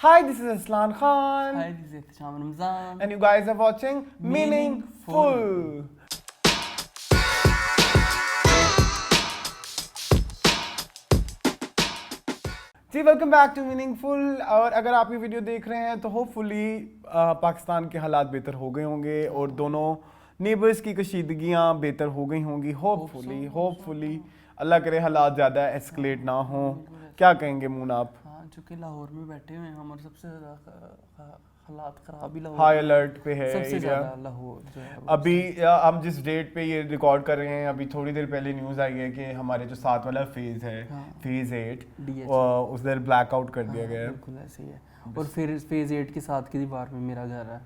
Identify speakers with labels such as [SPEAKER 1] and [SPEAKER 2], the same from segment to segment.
[SPEAKER 1] Hi, this is Aslan Khan.
[SPEAKER 2] Hi, this is Ihtisham Ramzan.
[SPEAKER 1] And you guys are watching Meaningful. जी welcome back to Meaningful. और अगर आप ये video देख रहे हैं तो होपफुली पाकिस्तान के हालात बेहतर हो गए होंगे और दोनों नेबर्स की कशीदगियाँ बेहतर हो गई होंगी। होपफुली अल्लाह करे हालात ज़्यादा एस्केलेट ना हो। क्या कहेंगे मून आप?
[SPEAKER 2] हाँ, चूँकि लाहौर में बैठे हुए हैं हम और सबसे ज़्यादा हालात ख़राब ही लाहौर
[SPEAKER 1] हाई अलर्ट पे है
[SPEAKER 2] सबसे
[SPEAKER 1] एरिया।
[SPEAKER 2] ज़्यादा लाहौर जो है
[SPEAKER 1] अभी हम जिस डेट पे ये रिकॉर्ड कर रहे हैं, अभी थोड़ी देर पहले न्यूज़ आई है कि हमारे जो 7 वाला फेज़ है, फेज़ 8 उधर ब्लैकआउट कर दिया गया है।
[SPEAKER 2] बिल्कुल ऐसे ही है। और फिर फेज़ 8 के साथ की दीवार में मेरा घर है,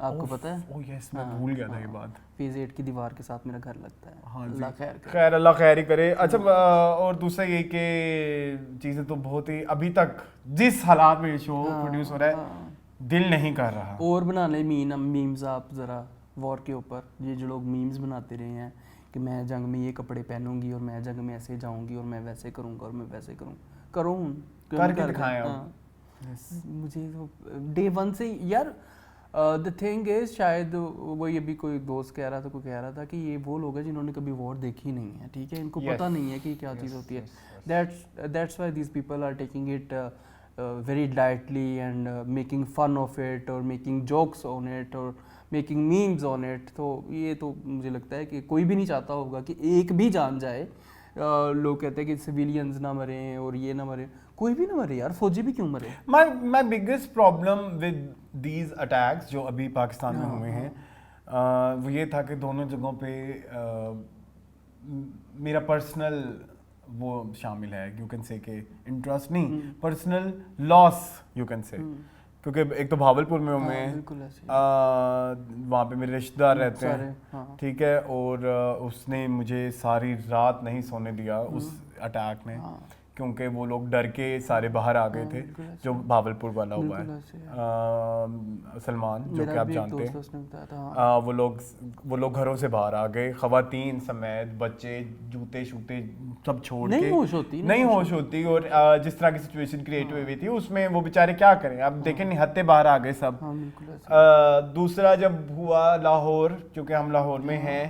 [SPEAKER 2] आपको पता है?
[SPEAKER 1] ओह यस, मैं भूल गया था ये बात।
[SPEAKER 2] फेज़ 8 की दीवार के साथ मेरा घर लगता है।
[SPEAKER 1] हाँ जी,
[SPEAKER 2] अल्लाह खैर करे।
[SPEAKER 1] खैर अल्लाह खैर ही करे। अच्छा, और दूसरा ये कि चीज़ें तो बहुत ही अभी तक जिस हालात में शो प्रोड्यूस हो रहा है दिल नहीं कर रहा।
[SPEAKER 2] और बना ले मीम्स आप ज़रा वॉर के ऊपर। ये जो लोग मीम्स बनाते रहे हैं कि मैं जंग में ये कपड़े पहनूंगी और मैं जंग में ऐसे जाऊंगी और मैं वैसे करूंगा और मैं वैसे करूँ
[SPEAKER 1] करके दिखाएं आप।
[SPEAKER 2] हाँ। मुझे तो डे 1 से यार द थिंग इज, शायद वो ये भी कोई दोस्त कह रहा था, कोई कह रहा था कि ये वो लोग हैं जिन्होंने कभी वॉर देखी नहीं है, ठीक है, इनको पता नहीं है कि क्या चीज़ होती है। That's why these people are taking it very lightly and making fun of it or making jokes on it or making memes on it। तो ये तो मुझे लगता है कि कोई भी नहीं चाहता होगा कि एक भी जान जाए। लोग कहते हैं कि सिविलियंस ना मरे और ये ना मरे, कोई भी ना मरे यार, फौजी भी क्यों मरे?
[SPEAKER 1] My biggest problem with these attacks जो अभी पाकिस्तान में हुए हैं, वो ये था कि दोनों जगहों पे मेरा पर्सनल वो शामिल है, यू कैन से के इंटरेस्ट नहीं, personal loss you can say. क्योंकि एक तो भावलपुर में हूँ मैं, वहाँ पे मेरे रिश्तेदार रहते हैं, ठीक है, और उसने मुझे सारी रात नहीं सोने दिया उस अटैक ने, क्योंकि वो लोग डर के सारे बाहर आ गए थे। जो भावलपुर वाला हुआ है सलमान, जो कि आप जानते हैं, वो लोग घरों से बाहर आ गए, खवातीन समेत, बच्चे जूते शूते सब छोड़ के। नहीं होश होती और जिस तरह की सिचुएशन क्रिएट हुई थी उसमें वो बेचारे क्या करें। अब देखें निहत्ते बाहर आ गए सब। दूसरा जब हुआ लाहौर, क्योंकि हम लाहौर में हैं,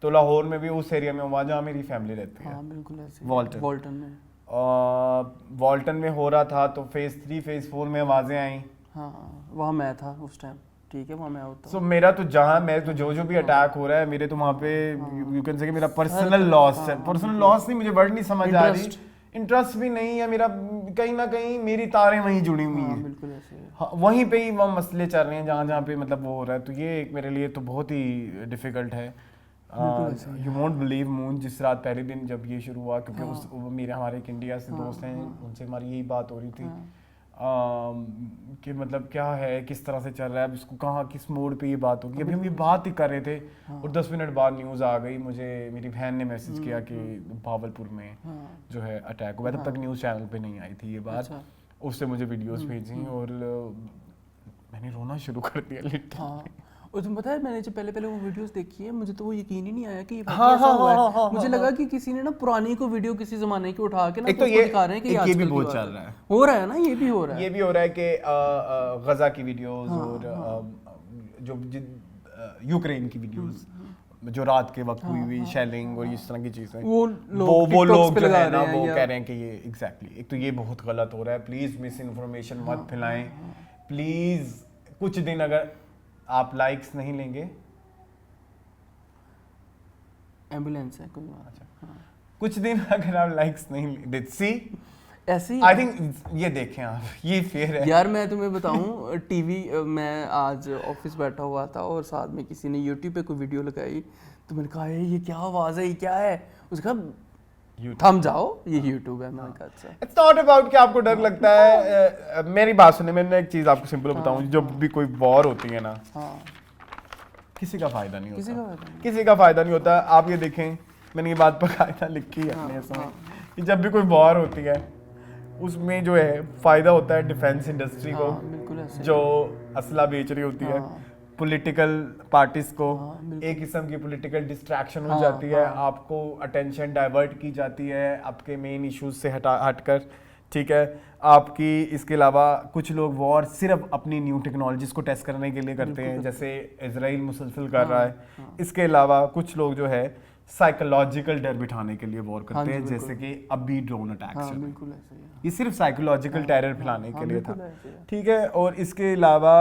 [SPEAKER 1] तो लाहौर में भी उस एरिया में हुआ जहाँ मेरी फैमिली रहती है, वॉल्टन में हो रहा था। तो फेज़ 3 फेज़ 4 में आवाज़ें आई।
[SPEAKER 2] हाँ, वहाँ मैं था उस टाइम, ठीक है, वहाँ मैं होता।
[SPEAKER 1] सो मेरा तो जहाँ मैं तो जो भी अटैक हो रहा है मेरे तो वहाँ पे यू कैन से कि मेरा पर्सनल लॉस है। पर्सनल लॉस नहीं, मुझे वर्ड नहीं समझ आ रही, इंटरेस्ट भी नहीं है मेरा, कहीं ना कहीं मेरी तारें वहीं जुड़ी हुई हैं।
[SPEAKER 2] बिल्कुल ऐसे है।
[SPEAKER 1] हाँ, वहीं पे ही वह मसले चल रहे हैं जहाँ पे मतलब वो हो रहा है। तो ये एक मेरे लिए तो बहुत ही डिफ़िकल्ट है। यू वोंट बिलीव मून, जिस रात पहले दिन जब ये शुरू हुआ, क्योंकि हमारे एक इंडिया से दोस्त हैं, उनसे हमारी यही बात हो रही थी कि मतलब क्या है, किस तरह से चल रहा है, अब इसको कहाँ किस मोड पे ये बात होगी। अभी हम ये बात ही कर रहे थे और 10 मिनट बाद न्यूज़ आ गई। मुझे मेरी बहन ने मैसेज किया कि भावलपुर में जो है अटैक हुआ। तब तक न्यूज़ चैनल पे नहीं आई थी ये बात। उससे मुझे वीडियोस भेजी और मैंने रोना शुरू कर दिया लिटरली।
[SPEAKER 2] और तुम पता है, मैंने जो पहले वो वीडियोस देखी है, मुझे तो वो यकीन ही नहीं आया कि ये ऐसा हुआ है। मुझे लगा कि किसी ने ना पुरानी को वीडियो किसी ज़माने की उठा के ना
[SPEAKER 1] तो ये
[SPEAKER 2] दिखा रहे हैं कि
[SPEAKER 1] ये भी बहुत चल रहा है,
[SPEAKER 2] हो रहा है ना, ये भी हो रहा है
[SPEAKER 1] कि गजा की वीडियोस और जो यूक्रेन की वीडियोस जो रात के वक्त हुई शेलिंग और इस तरह की चीज़ें, वो लोग जो है ना वो कह रहे हैं कि ये एग्जैक्टली, एक तो ये बहुत गलत हो रहा है। प्लीज़ मिस इन्फॉर्मेशन मत फैलाएं प्लीज़। कुछ दिन अगर आप लाइक्स नहीं लेंगे,
[SPEAKER 2] एम्बुलेंस है कोई बात।
[SPEAKER 1] अच्छा, कुछ दिन अगर आप लाइक्स नहीं सी
[SPEAKER 2] ऐसी,
[SPEAKER 1] आई थिंक ये देखें आप, ये फेयर है
[SPEAKER 2] यार। मैं तुम्हें बताऊं, टीवी मैं आज ऑफिस बैठा हुआ था और साथ में किसी ने यूट्यूब पे कोई वीडियो लगाई, तो मैंने कहा ये क्या आवाज़ है, ये क्या है? उसका थम जाओ, ये यूट्यूब है। मैंने कहा अच्छा,
[SPEAKER 1] इट्स नॉट अबाउट कि आपको डर लगता है। मेरी बात सुने, मैंने एक चीज़ आपको सिंपल बताऊं, जब भी कोई वॉर होती है ना, किसी का फायदा नहीं होता, किसी का फायदा नहीं होता। आप ये देखें, मैंने ये बात बाकायदा लिखी है अपने इसमें कि जब भी कोई वॉर होती है उसमें जो है फ़ायदा होता है डिफेंस इंडस्ट्री को, जो असला बेच रही होती है, पॉलिटिकल पार्टीज को एक किस्म की पॉलिटिकल डिस्ट्रैक्शन हो जाती है, आपको अटेंशन डाइवर्ट की जाती है आपके मेन इश्यूज से हटकर, ठीक है। आपकी इसके अलावा कुछ लोग वॉर सिर्फ अपनी न्यू टेक्नोलॉजीज को टेस्ट करने के लिए करते हैं, जैसे इजराइल मुसलसल कर रहा है। इसके अलावा कुछ लोग जो है साइकोलॉजिकल डर बिठाने के लिए वॉर करते हैं, जैसे कि अभी ड्रोन अटैक्स
[SPEAKER 2] बिल्कुल ऐसे ही है।
[SPEAKER 1] ये सिर्फ साइकोलॉजिकल टेरर फैलाने के लिए था,
[SPEAKER 2] बिल्कुल ऐसे ही है।
[SPEAKER 1] ठीक है। और इसके अलावा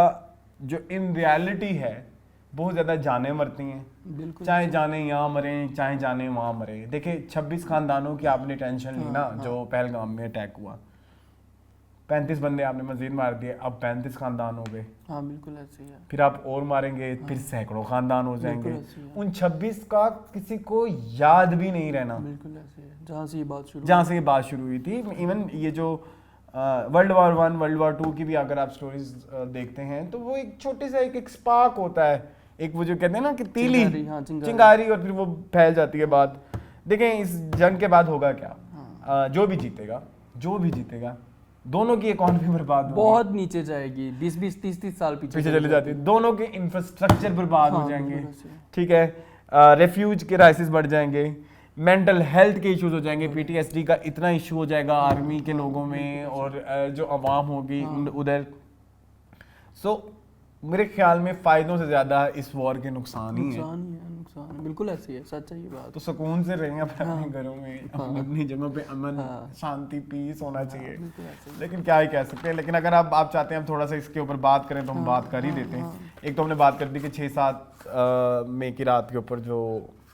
[SPEAKER 1] जो इन रियलिटी है बहुत ज़्यादा जाने मरती हैं,
[SPEAKER 2] बिल्कुल
[SPEAKER 1] चाहे जाने यहाँ मरे चाहे जाने वहाँ मरे। देखिए 26 खानदानों की आपने टेंशन ली ना, जो पहलगाम में अटैक हुआ, 35 बंदे आपने मजीद मार दिए, अब 35 खानदान हो गए।
[SPEAKER 2] हाँ बिल्कुल ऐसे ही है।
[SPEAKER 1] फिर आप और मारेंगे, फिर सैकड़ों खानदान हो जाएंगे।
[SPEAKER 2] बिल्कुल ऐसे ही है।
[SPEAKER 1] उन 26 का किसी को याद भी नहीं रहना
[SPEAKER 2] बिल्कुल ऐसे है, जहाँ से ये बात शुरू
[SPEAKER 1] हुई थी। इवन ये जो वर्ल्ड वॉर 1 वर्ल्ड वॉर 2 की भी अगर आप स्टोरीज देखते हैं तो वो एक छोटे सा एक स्पार्क होता है, एक वो जो कहते हैं ना कि तीली चिंगारी, और फिर वो फैल जाती है बात। देखें इस जंग के बाद होगा क्या, जो भी जीतेगा दोनों की इकोनॉमी बर्बाद होगी,
[SPEAKER 2] बहुत नीचे जाएगी, 20-20 30-30 साल पीछे
[SPEAKER 1] चली जाती है, दोनों के इंफ्रास्ट्रक्चर बर्बाद हो जाएंगे, ठीक है। रेफ्यूज के क्राइसिस बढ़ जाएंगे, मेंटल हेल्थ के इश्यूज हो जाएंगे, पीटीएसडी का इतना इशू हो जाएगा आर्मी के लोगों में, और जो अवाम होगी उधर। सो मेरे ख्याल में फायदों से ज्यादा इस वॉर के नुकसान ही है।
[SPEAKER 2] नुकसान बिल्कुल ऐसी है, सच है ये बात।
[SPEAKER 1] तो सुकून से रहें अपने घरों में, अपनी जगहों पे अमन शांति पीस होना चाहिए। लेकिन क्या ही कह सकते हैं। लेकिन अगर आप चाहते हैं हम थोड़ा सा इसके ऊपर बात करें तो हम बात कर ही देते हैं। एक तो हमने बात कर दी कि 6-7 मई की रात के ऊपर जो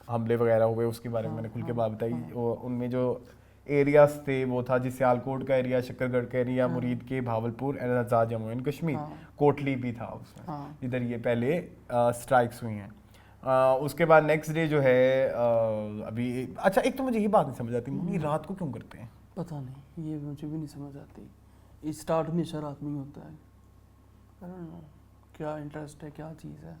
[SPEAKER 1] हमले वगैरह हुए उसके बारे में मैंने खुल के बात बताई। उनमें जो एरियाज थे वो था जी सियालकोट का एरिया, शकरगढ़ का एरिया, मुरीद के, भावलपुर, आज़ाद जम्मू एंड कश्मीर, कोटली भी था उसमें, इधर ये पहले स्ट्राइक्स हुई हैं। उसके बाद नेक्स्ट डे जो है अभी अच्छा, एक तो मुझे ये बात नहीं समझ आती, ये रात को क्यों करते हैं?
[SPEAKER 2] पता नहीं, ये मुझे भी नहीं समझ आती। स्टार्ट हमेशा रात में ही होता है, क्या इंटरेस्ट है, क्या चीज़ है,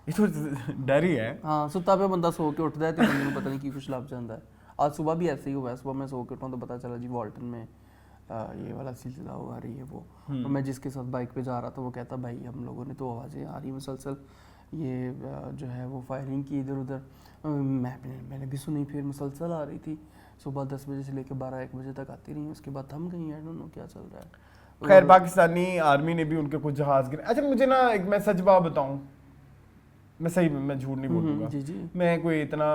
[SPEAKER 1] ये तो डर ही है।
[SPEAKER 2] हाँ, सुता पे बंदा सो के उठता है तो बंदे को पता नहीं की कुछ लग जाता है। आज सुबह भी ऐसे ही हुआ है, सुबह मैं सो के उठा तो पता चला जी वॉल्टन में ये वाला सिलसिला हुआ रही है वो। और मैं जिसके साथ बाइक पे जा रहा था वो कहता भाई हम लोगों ने तो आवाज़ें आ रही मुसलसल, ये जो है वो फायरिंग की इधर उधर। मैंने भी सुनी, फिर मुसलसल आ रही थी, सुबह 10 बजे से लेकर 12-1 बजे तक आती रही, उसके बाद थम गई। आई डोंट नो क्या चल रहा है।
[SPEAKER 1] खैर पाकिस्तानी आर्मी ने भी उनके कुछ जहाज गिरे। अच्छा मुझे ना एक मैं सच बात बताऊं, मैं झूठ नहीं बोलूँगा, मैं कोई इतना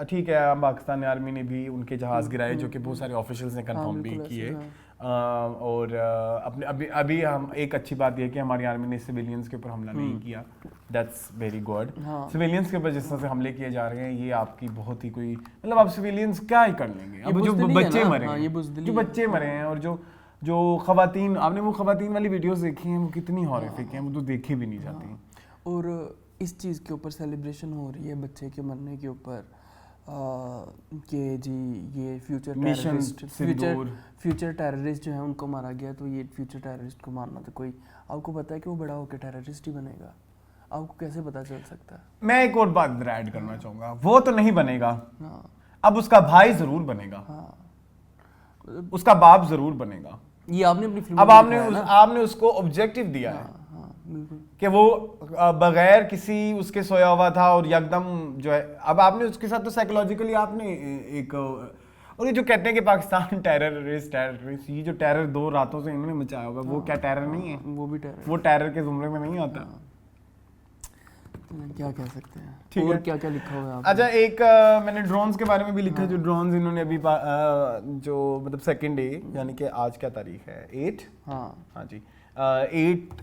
[SPEAKER 1] ठीक है, पाकिस्तानी आर्मी ने भी उनके जहाज गिराए जो कि बहुत सारे ऑफिशियल्स ने कंफर्म भी किए। और अपने अभी हम एक अच्छी बात यह है कि हमारी आर्मी ने सिविलियंस के ऊपर हमला नहीं किया, दैट्स वेरी गुड। सिविलियंस के ऊपर जिस तरह से हमले किए जा रहे हैं ये आपकी बहुत ही कोई मतलब आप सिविलियंस क्या ही कर लेंगे। अब जो बच्चे मरे हैं, जो बच्चे मरे हैं, और जो खवातीन, आपने वो खवातीन वाली वीडियोस देखी हैं वो कितनी हॉरिफिक हैं, वो तो देखी भी नहीं जाती।
[SPEAKER 2] और इस चीज़ के ऊपर सेलिब्रेशन हो रही है बच्चे के मरने के ऊपर कि जी ये फ्यूचर टेररिस्ट जो है उनको मारा गया, तो ये फ्यूचर टेररिस्ट को मारना तो कोई, आपको पता है कि वो बड़ा होकर टेररिस्ट ही बनेगा, आपको कैसे पता चल सकता है?
[SPEAKER 1] मैं एक और बात ऐड करना चाहूँगा, वो तो नहीं बनेगा, अब उसका भाई जरूर बनेगा, उसका बाप जरूर बनेगा।
[SPEAKER 2] ये आपने अपनी फिल्म
[SPEAKER 1] अब आपने उसको ऑब्जेक्टिव दिया है कि वो बगैर किसी उसके सोया हुआ था और एकदम जो है, अब आपने उसके साथ तो साइकोलॉजिकली आपने एक, और ये जो कहते हैं कि पाकिस्तान टेररिस्ट, ये जो टेरर 2 रातों से इन्होंने मचाया होगा वो क्या टेरर नहीं है? वो टेरर के जुमरे में नहीं आता।
[SPEAKER 2] क्या कह सकते हैं,
[SPEAKER 1] ठीक है,
[SPEAKER 2] क्या क्या लिखा हुआ है?
[SPEAKER 1] अच्छा एक मैंने ड्रोन्स के बारे में भी लिखा है, जो ड्रोन्स इन्होंने अभी जो मतलब सेकंड डे यानी कि आज क्या तारीख है 8, हाँ जी 8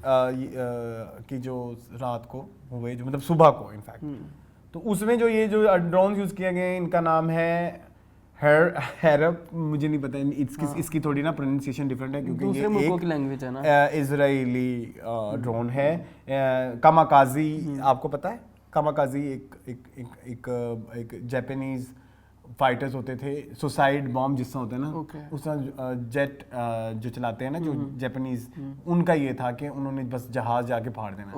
[SPEAKER 1] की जो रात को हुए, जो मतलब सुबह को इनफैक्ट, तो उसमें जो ये जो ड्रोन यूज किए गए इनका नाम है हैरप, मुझे नहीं पता इसकी थोड़ी ना प्रोनाउंसिएशन डिफरेंट है क्योंकि
[SPEAKER 2] दूसरे मुल्कों की लैंग्वेज है ना,
[SPEAKER 1] इजरायली ड्रोन है। कामाकाजी, आपको पता है कामाकाजी एक जापानीज फाइटर्स होते थे, सुसाइड बॉम्ब जिससे होता है ना, उसका जेट जो चलाते हैं ना जो जापानीज, उनका ये था कि उन्होंने बस जहाज जाके फाड़ देना,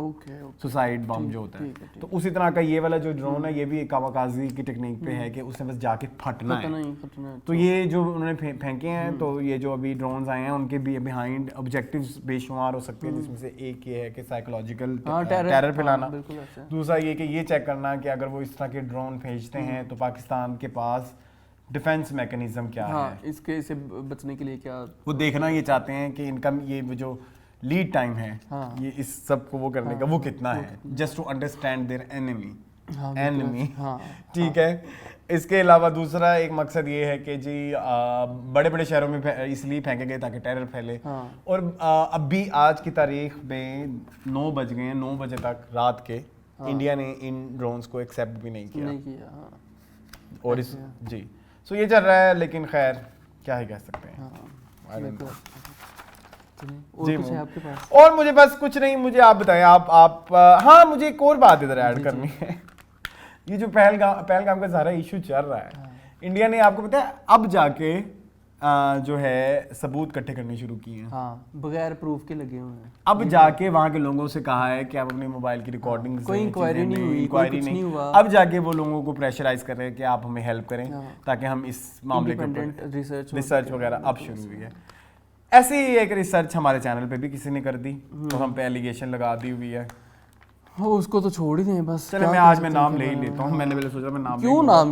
[SPEAKER 1] सुसाइड बॉम्ब जो होता है। तो उसी तरह का ये वाला जो ड्रोन है ये भी कामाकाजी की टेक्निक पे है कि उसने बस जाके फटना है। तो ये जो उन्होंने फेंके हैं, तो ये जो अभी ड्रोन्स आए हैं उनके भी बिहाइंड ऑब्जेक्टिव्स बेशुमार हो सकते हैं, जिसमें से एक ये है कि साइकोलॉजिकल टेरर फैलाना, दूसरा ये कि ये चेक करना कि अगर वो इस तरह के ड्रोन भेजते हैं तो पाकिस्तान के पास डिफेंस मैकेनिज्म क्या
[SPEAKER 2] हाँ,
[SPEAKER 1] है,
[SPEAKER 2] इसके से बचने के लिए क्या।
[SPEAKER 1] वो देखना ये चाहते हैं कि इनका ये जो लीड टाइम है
[SPEAKER 2] हाँ,
[SPEAKER 1] ये इस सब को वो करने का वो कितना है, just to understand their enemy.
[SPEAKER 2] हाँ, हाँ,
[SPEAKER 1] ठीक है। इसके अलावा दूसरा एक मकसद ये है कि जी बड़े बड़े शहरों में इसलिए फेंके गए ताकि टेरर फैले।
[SPEAKER 2] हाँ,
[SPEAKER 1] और अभी आज की तारीख में 9 बज गए हैं, 9 बजे तक रात के इंडिया ने इन ड्रोन्स को एक्सेप्ट भी नहीं किया।
[SPEAKER 2] हाँ।
[SPEAKER 1] और इस जी सो ये चल रहा है, लेकिन खैर क्या ही कह सकते हैं।
[SPEAKER 2] और
[SPEAKER 1] जी
[SPEAKER 2] कुछ है आपके पास?
[SPEAKER 1] और मुझे बस कुछ नहीं, मुझे आप बताएं, आप हाँ मुझे एक और बात इधर ऐड करनी है। ये जो पहलगाम का सारा इशू चल रहा है, इंडिया ने आपको पता है अब जाके जो है सबूत इकट्ठे करने शुरू किए हैं।
[SPEAKER 2] हाँ, बगैर प्रूफ के लगे हुए हैं।
[SPEAKER 1] अब जाके वहां के लोगों से कहा है कि आप अपने मोबाइल की रिकॉर्डिंग
[SPEAKER 2] कोई इंक्वायरी नहीं हुई, कोई कुछ नहीं हुआ।
[SPEAKER 1] अब जाके वो लोगों को प्रेशराइज कर रहे हैं कि आप हमें हेल्प करें ताकि हम इस मामले के ऊपर रिसर्च वगैरह अब शुरू हुई है। ऐसी ही एक रिसर्च हमारे चैनल पे भी किसी ने कर दी, तो हम पे एलिगेशन लगा दी हुई है।
[SPEAKER 2] उसको तो छोड़ ही दें बस।
[SPEAKER 1] चले मैं आज मैं नाम ले ही लेता हूँ। मैंने पहले सोचा मैं नाम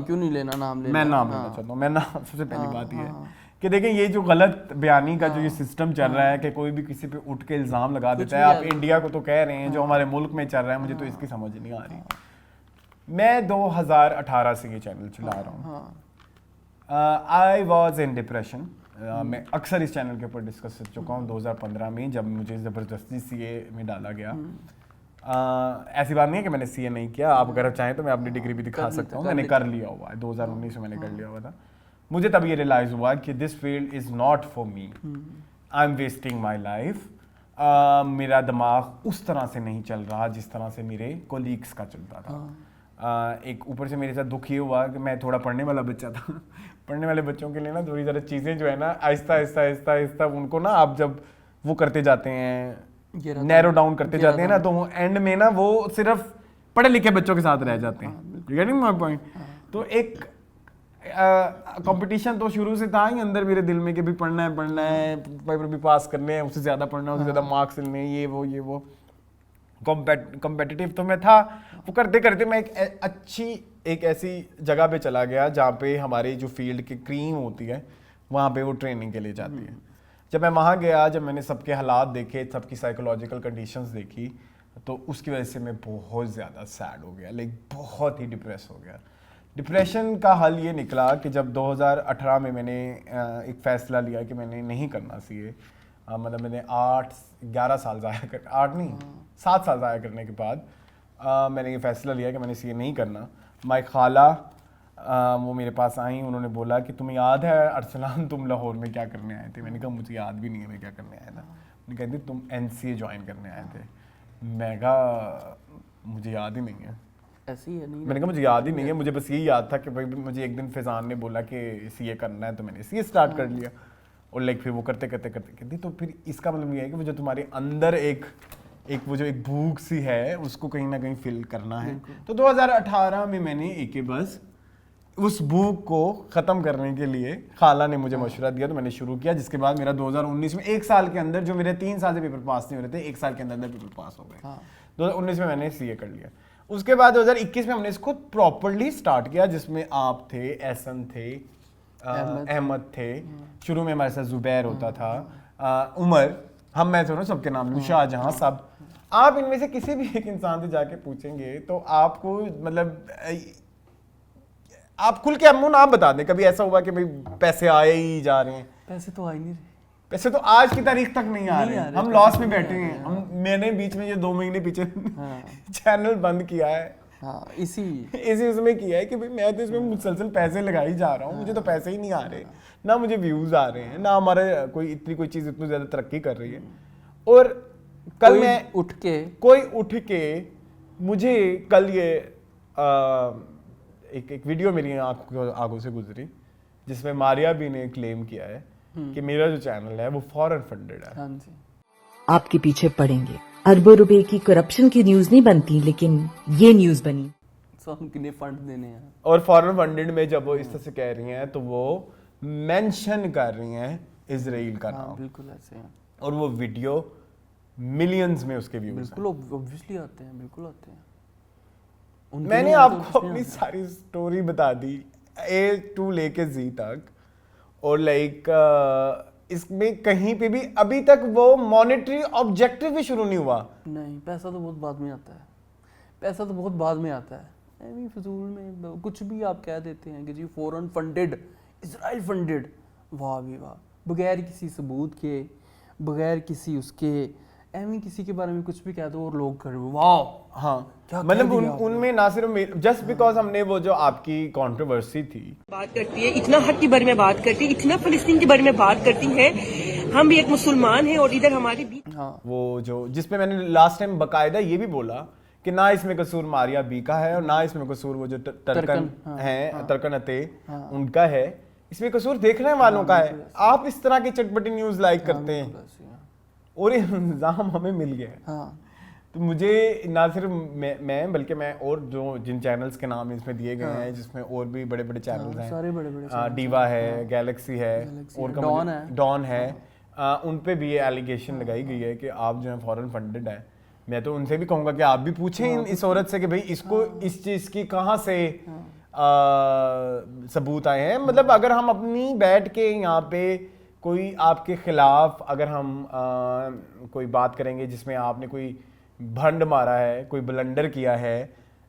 [SPEAKER 2] क्यों नहीं लेना, नाम लेना।
[SPEAKER 1] मैं नाम लेना चाहता हूँ। मैं नाम सबसे पहली बात ये है कि देखें ये जो गलत बयानी का जो ये सिस्टम चल रहा है कि कोई भी किसी पे उठ के इल्जाम लगा देता है। आप इंडिया को तो कह रहे हैं, जो हमारे मुल्क में चल रहा है मुझे तो इसकी समझ नहीं आ रही। मैं 2018 से ये चैनल चला रहा हूँ। I was in depression. मैं अक्सर इस चैनल के ऊपर डिस्कस कर चुका हूँ 2015 में, जब मुझे ज़बरदस्ती सीए में डाला गया। ऐसी बात नहीं है कि मैंने सीए नहीं किया, आप अगर चाहें तो मैं अपनी डिग्री भी दिखा सकता हूँ, मैंने कर लिया हुआ है, 2019 में मैंने कर लिया हुआ था। मुझे तब ये रियलाइज हुआ कि this field is not for me, I am wasting my life. मेरा दिमाग उस तरह से नहीं चल रहा जिस तरह से मेरे कोलीग्स का चलता था। एक ऊपर से मेरे साथ दुख ये हुआ कि मैं थोड़ा पढ़ने वाला बच्चा था। पढ़ने वाले बच्चों के लिए ना थोड़ी ज़्यादा चीज़ें जो है ना आहिस्ता आहिस्ता उनको ना आप जब वो करते जाते हैं, नैरो डाउन करते जाते हैं ना, तो वो एंड में ना वो सिर्फ पढ़े लिखे बच्चों के साथ रह जाते हैं। Getting my point? तो एक कंपटीशन तो शुरू से था ही अंदर मेरे दिल में कि भी पढ़ना है, पेपर भी पास करने हैं, उससे ज़्यादा पढ़ना है, उससे ज़्यादा मार्क्स लेने हैं, ये वो कॉम्पिटिटिव तो मैं था। वो करते करते मैं एक ऐसी जगह पे चला गया जहाँ पे हमारी जो फील्ड की क्रीम होती है वहाँ पे वो ट्रेनिंग के लिए जाती है। जब मैं वहाँ गया, जब मैंने सबके हालात देखे, सबकी साइकोलॉजिकल कंडीशंस देखी, तो उसकी वजह से मैं बहुत ज़्यादा सैड हो गया, लाइक बहुत ही डिप्रेस हो गया। डिप्रेशन का हल ये निकला कि जब 2018 में मैंने एक फ़ैसला लिया कि मैंने नहीं करना सीए। मतलब मैंने 7 साल ज़ाया करने के बाद मैंने ये फ़ैसला लिया कि मैंने सीए नहीं करना। माई खाला वो मेरे पास आई, उन्होंने बोला कि तुम्हें याद है अरसलान तुम लाहौर में क्या करने आए थे? मैंने कहा मुझे याद भी नहीं है मैं क्या करने आया था। उन्होंने कहती तुम एनसीए ज्वाइन करने आए थे। मैं कहा मुझे याद ही नहीं है।
[SPEAKER 2] ऐसी है नहीं,
[SPEAKER 1] मैंने कहा मुझे याद ही नहीं है, मुझे बस यही याद था कि भाई मुझे एक दिन फैज़ान ने बोला कि सीए करना है, तो मैंने सीए स्टार्ट कर लिया। और लाइक फिर वो करते करते तो फिर इसका मतलब ये है कि वो जो तुम्हारे अंदर एक वो जो एक भूख सी है उसको कहीं ना कहीं फिल करना है। तो 2018 में मैंने बस उस भूख को ख़त्म करने के लिए खाला ने मुझे मशवरा दिया, तो मैंने शुरू किया। जिसके बाद मेरा 2019 में 1 साल के अंदर, जो मेरे 3 साल से पेपर पास नहीं हो रहे थे, 1 साल के अंदर पेपर पास हो गए। 2019 में मैंने सीए कर लिया। उसके बाद 2021 में हमने इसको प्रॉपरली स्टार्ट किया, जिसमें आप थे, एहसन थे, अहमद थे, शुरू में हमारे साथ जुबैर होता था, उमर, मैं थोड़ा सबके नाम लूँ, शाहजहां, सब। आप इनमें से किसी भी एक इंसान से जाके पूछेंगे तो आपको मतलब आप खुल के अमून आप बता दें, कभी ऐसा हुआ कि भाई पैसे आए ही जा रहे हैं?
[SPEAKER 2] पैसे तो आ ही नहीं रहे।
[SPEAKER 1] पैसे तो आज की तारीख तक नहीं आ रहे, हम लॉस में बैठे हैं। मैंने बीच में ये 2 महीने पीछे चैनल बंद किया है।
[SPEAKER 2] इसी
[SPEAKER 1] उसमें किया है कि भाई मैं तो इसमें मुसलसल पैसे लगाई जा रहा हूँ, मुझे तो पैसे ही नहीं आ रहे, ना मुझे व्यूज आ रहे हैं, ना हमारे कोई चीज़ इतनी ज़्यादा तरक्की कर रही है। और कल मैं कोई उठ के मुझे कल ये एक वीडियो मेरी आंखों से गुजरी, जिसमें मारिया भी ने क्लेम किया है कि मेरा जो चैनल है वो फॉरेन फंडेड है।
[SPEAKER 2] हाँ जी।
[SPEAKER 3] आपके पीछे पड़ेंगे अरबों रुपए की करप्शन की न्यूज नहीं बनती, लेकिन ये न्यूज बनी।
[SPEAKER 2] हम कितने फंड देने हैं।
[SPEAKER 1] और फॉरेन फंडेड में जब वो इस तरह से कह रही हैं तो वो मेंशन कर रही हैं इजराइल का नाम।
[SPEAKER 2] बिल्कुल ऐसे हैं।
[SPEAKER 1] और वो वीडियो मिलियंस में उसके व्यूज हैं।
[SPEAKER 2] बिल्कुल ऑब्वियसली आते हैं, बिल्कुल आते हैं।
[SPEAKER 1] मैंने आपको अपनी सारी स्टोरी बता दी, A to लेके Z तक, और लाइक इसमें कहीं पे भी अभी तक वो मॉनेटरी ऑब्जेक्टिव भी शुरू नहीं हुआ।
[SPEAKER 2] नहीं, पैसा तो बहुत बाद में आता है, पैसा तो बहुत बाद में आता है। ऐਵੇਂ फजूल में कुछ भी आप कह देते हैं कि जी फॉरेन फंडेड, इजराइल फंडेड, वाह भी वाह, बगैर किसी सबूत के, बगैर किसी उसके, ऐਵੇਂ किसी के बारे में कुछ भी कह दो और लोग कर वाह।
[SPEAKER 1] हाँ,
[SPEAKER 2] क्या
[SPEAKER 1] मतलब उनमें ना सिर्फ जस्ट बिकॉज हमने वो जो आपकी कंट्रोवर्सी थी,
[SPEAKER 4] बात करती है, इतना हक के बारे में बात करती है, इतना फिलिस्तीन के बारे में बात करती है। हम भी एक मुसलमान हैं और इधर हमारे बीच
[SPEAKER 1] वो जो जिसपे मैंने लास्ट टाइम बकायदा ये भी बोला कि ना इसमें कसूर मारिया बी का है और ना इसमें कसूर वो जो टर्कन हैं, टर्कन अते उनका है, इसमें कसूर देखने वालों का है। आप इस तरह की चटपटी न्यूज लाइक करते हैं और ये इंतजाम हमें मिल गया है। तो मुझे ना सिर्फ मैं बल्कि मैं और जो जिन चैनल्स के नाम इसमें दिए गए हैं, जिसमें और भी बड़े बड़े चैनल्स हैं,
[SPEAKER 2] सारे बड़े
[SPEAKER 1] डीवा है, गैलेक्सी है, और डॉन है, उन पे भी ये एलिगेशन लगाई गई है कि आप जो है फॉरेन फंडेड है। मैं तो उनसे भी कहूँगा कि आप भी पूछें इस औरत से कि भाई इसको इस चीज़ की कहाँ से सबूत आए हैं। मतलब अगर हम अपनी बैठ के यहाँ पे कोई आपके खिलाफ अगर हम कोई बात करेंगे जिसमें आपने कोई भंड मारा है, कोई ब्लंडर किया है,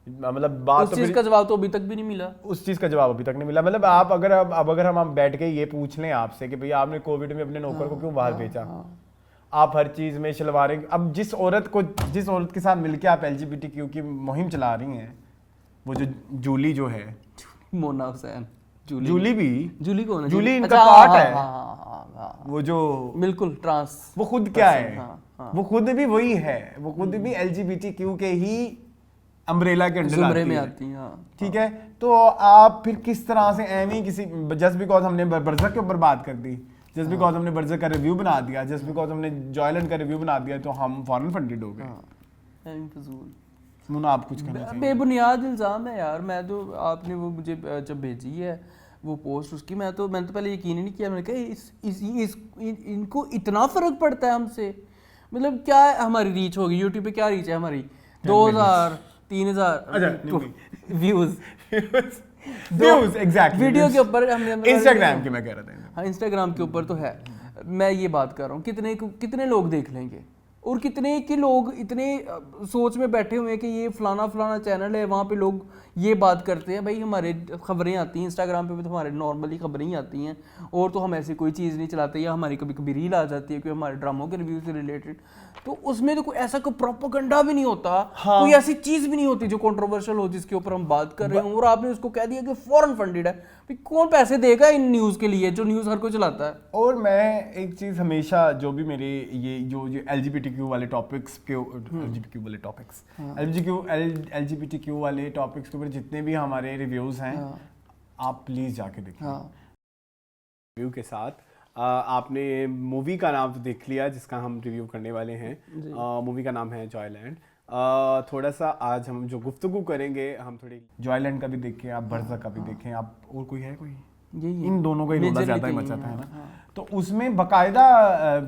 [SPEAKER 1] मतलब बात
[SPEAKER 2] उस चीज का जवाब तो अभी तक भी नहीं मिला,
[SPEAKER 1] उस चीज का जवाब अभी तक नहीं मिला। मतलब आप अगर अगर हम बैठ के ये पूछ लें आपसे कि भाई आपने कोविड में अपने नौकर को क्यों बाहर भेजा, आप हर चीज में शलवारें, अब जिस औरत के साथ मिलके आप LGBTQ की मुहिम चला रही हैं, वो जो जूली जो है,
[SPEAKER 2] मोना हुसैन,
[SPEAKER 1] जूली
[SPEAKER 2] कौन है?
[SPEAKER 1] जूली इनका पार्ट है। वो जो
[SPEAKER 2] बिल्कुल ट्रांस,
[SPEAKER 1] वो खुद क्या है, वो खुद भी वही है, वो खुद भी LGBTQ के ही अम्ब्रेला के अंडर में आती है। ठीक है, तो आप फिर किस तरह से एमी किसी जस्ट बिकॉज हमने बर्ज़क के ऊपर बात कर दी, जस्ट बिकॉज हमने बर्ज़क का रिव्यू बना दिया, जस्ट बिकॉज हमने जॉयलैंड का रिव्यू बना दिया, तो हम फॉरेन फंडेड हो गए। मुना आप कुछ कहना चाहिए?
[SPEAKER 2] बेबुनियाद इल्ज़ाम है यार। मैं तो आपने वो मुझे जब भेजी है वो पोस्ट उसकी, मैंने तो पहले यकीन ही नहीं किया। मैंने कहा इनको इतना फ़र्क पड़ता है हमसे, मतलब क्या है हमारी रीच होगी यूट्यूब पे, क्या रीच है हमारी 2000 3000 व्यूज
[SPEAKER 1] एग्जैक्टली
[SPEAKER 2] वीडियो के ऊपर। हमने
[SPEAKER 1] इंस्टाग्राम की मैं कह रहा था,
[SPEAKER 2] हाँ इंस्टाग्राम के ऊपर तो है। मैं ये बात कर रहा हूँ कितने लोग देख लेंगे, और कितने के लोग इतने सोच में बैठे हुए हैं कि ये फलाना चैनल है, वहाँ पे लोग ये बात करते हैं। भाई हमारे खबरें आती हैं इंस्टाग्राम पे भी, तो हमारे नॉर्मली खबरें ही आती हैं, और तो हम ऐसी कोई चीज़ नहीं चलाते, या हमारी कभी कभी रील आ जाती है कोई हमारे ड्रामों के रिव्यू से रिलेटेड, तो उसमें तो कोई ऐसा कोई प्रोपेगेंडा भी नहीं होता। हाँ। कोई ऐसी चीज़ भी नहीं होती जो कंट्रोवर्शियल हो जिसके ऊपर हम बात कर रहे हो, और आपने उसको कह दिया कि फॉरेन फंडेड है। भाई कौन पैसे देगा इन न्यूज़ के लिए, जो न्यूज़ हर कोई चलाता है।
[SPEAKER 1] और मैं एक चीज़ हमेशा जो भी मेरे ये जो LGBTQ वाले टॉपिक्स के LGBTQ वाले टॉपिक्स के ऊपर जितने भी हमारे रिव्यूज़ हैं, आप प्लीज़ जाके देखिए। रिव्यू के साथ आपने मूवी का नाम तो देख लिया जिसका हम रिव्यू करने वाले हैं। मूवी का नाम है जॉयलैंड। थोड़ा सा आज हम जो गुफ्तगू करेंगे, हम थोड़ी जॉयलैंड का भी देखें, आप बर्ज़क का भी देखें, आप और कोई है कोई इन दोनों का ही रोला ज़्यादा ही मचाता है ना। तो उसमें बाकायदा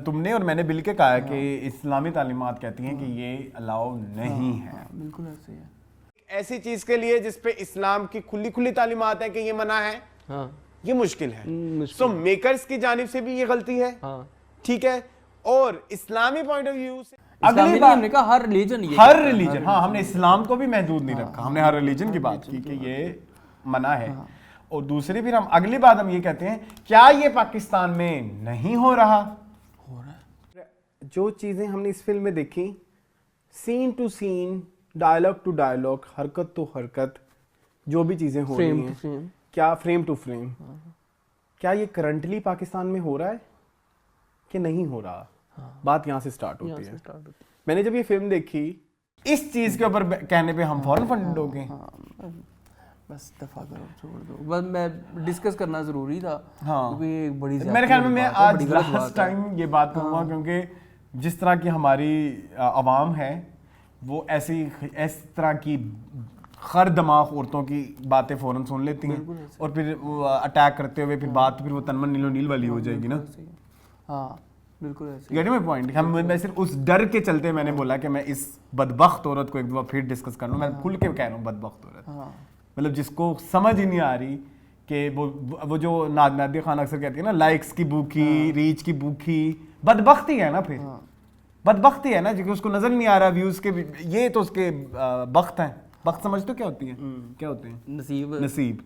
[SPEAKER 1] तुमने और मैंने बिल के कहा कि इस्लामी तालीमात कहती हैं कि ये अलाउ नहीं है।
[SPEAKER 2] बिल्कुल ऐसे है,
[SPEAKER 1] ऐसी चीज़ के लिए जिसपे इस्लाम की खुली तालीमात है कि ये मना है, ये मुश्किल है। सो मेकर्स की जानिब से भी ये गलती है। ठीक है, और इस्लामी पॉइंट ऑफ व्यू से
[SPEAKER 2] अगली बार हमने कहा हर रिलीजन,
[SPEAKER 1] हाँ हमने इस्लाम को भी महदूद नहीं रखा, हमने हर रिलीजन की बात की कि ये मना है। और दूसरी फिर हम अगली बात हम ये कहते हैं, क्या ये पाकिस्तान में नहीं हो रहा? जो चीजें हमने इस फिल्म में देखी, scene to scene, dialogue to dialogue, हरकत टू हरकत, जो भी चीजें हो रही हैं, क्या फ्रेम टू फ्रेम, क्या ये करंटली पाकिस्तान में हो रहा है कि नहीं हो रहा? बात यहाँ से स्टार्ट होती है। मैंने जब ये फिल्म देखी, इस चीज के ऊपर कहने पे हम फॉरेन फंडेड हो गए।
[SPEAKER 2] बस दफा करो, छोड़ दो। बस मैं डिस्कस करना जरूरी था।
[SPEAKER 1] हाँ,
[SPEAKER 2] ये बड़ी
[SPEAKER 1] मेरे ख्याल में मैं आज लास्ट टाइम ये बात करूँगा, क्योंकि जिस तरह की हमारी आवाम है वो इस तरह की खर दमाग औरतों की बातें फौरन सुन लेती हैं, और फिर वो अटैक करते हुए फिर बात फिर वो तनमन नीलो नील वाली हो जाएगी ना।
[SPEAKER 2] हाँ बिल्कुल ऐसे।
[SPEAKER 1] Gate my point. मैं सिर्फ उस डर के चलते मैंने बोला कि मैं इस बदबख्त औरत को एक दफा फिर डिस्कस कर लूँ। मैं खुल के कह रहा हूँ बदबख्त औरत, मतलब जिसको समझ ही नहीं आ रही कि वो जो नादिया खान अक्सर कहती है ना, लाइक्स की भूखी, रीच की भूखी, बदबख्ती है ना, फिर बदबख्ती है ना, क्योंकि उसको नजर नहीं आ रहा व्यूज के, ये तो उसके बख्त हैं। बख्त समझते हो क्या होती है? क्या होते हैं? नसीब।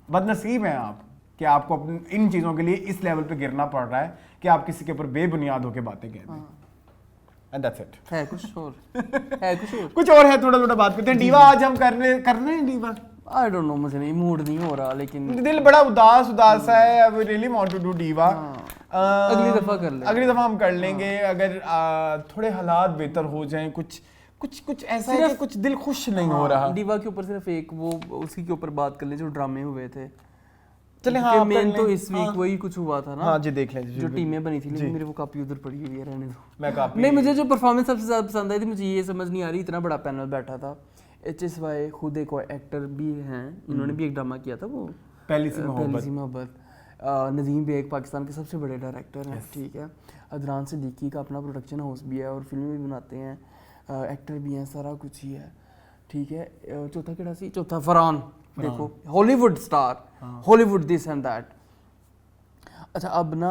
[SPEAKER 1] बदनसीब हैं आप कि आपको अपने इन चीजों के लिए इस लेवल पे गिरना पड़ रहा है कि आप किसी के ऊपर बेबुनियाद होकर बातें कहते हैं। And that's it.
[SPEAKER 2] है कुछ और
[SPEAKER 1] कुछ और है, थोड़ा थोड़ा बात करते हैं। डीवा आज हम कर रहे हैं डीवा।
[SPEAKER 2] आई डोंट नो, मुझे नहीं, मूड नहीं हो रहा, लेकिन
[SPEAKER 1] दिल बड़ा उदास है। I really want to do diva.
[SPEAKER 2] अगली दफा कर लेंगे।
[SPEAKER 1] अगली दफा हम कर लेंगे, अगर थोड़े हालात बेहतर हो जाएं, कुछ ऐसा है कि कुछ दिल खुश नहीं हो रहा।
[SPEAKER 2] डीवा के ऊपर सिर्फ एक वो उसी के ऊपर बात कर ले जो ड्रामे हुए थे।
[SPEAKER 1] चले हाँ,
[SPEAKER 2] मेन तो इस वीक वही कुछ हुआ था ना।
[SPEAKER 1] हाँ जी, देख लें
[SPEAKER 2] जो टीमें बनी थी, लेकिन मेरे वो कॉपी उधर पड़ी हुई है, रहने दो।
[SPEAKER 1] मैं कॉपी
[SPEAKER 2] नहीं, मुझे जो परफॉर्मेंस सबसे ज्यादा पसंद आई थी, मुझे ये समझ नहीं आ रही, इतना बड़ा पैनल बैठा था। HSY खुद एक एक्टर भी हैं, इन्होंने भी एक ड्रामा किया था, वो
[SPEAKER 1] पहली सी
[SPEAKER 2] मोहब्बत। नदीम बेग पाकिस्तान के सबसे बड़े डायरेक्टर हैं, ठीक है। अदनान सिद्दीकी का अपना प्रोडक्शन हाउस भी है और फिल्में भी बनाते हैं, एक्टर भी हैं, सारा कुछ ही है, ठीक है। चौथा केड़ा सी? चौथा फरहान, देखो Hollywood star, Hollywood this and that. अच्छा, अब ना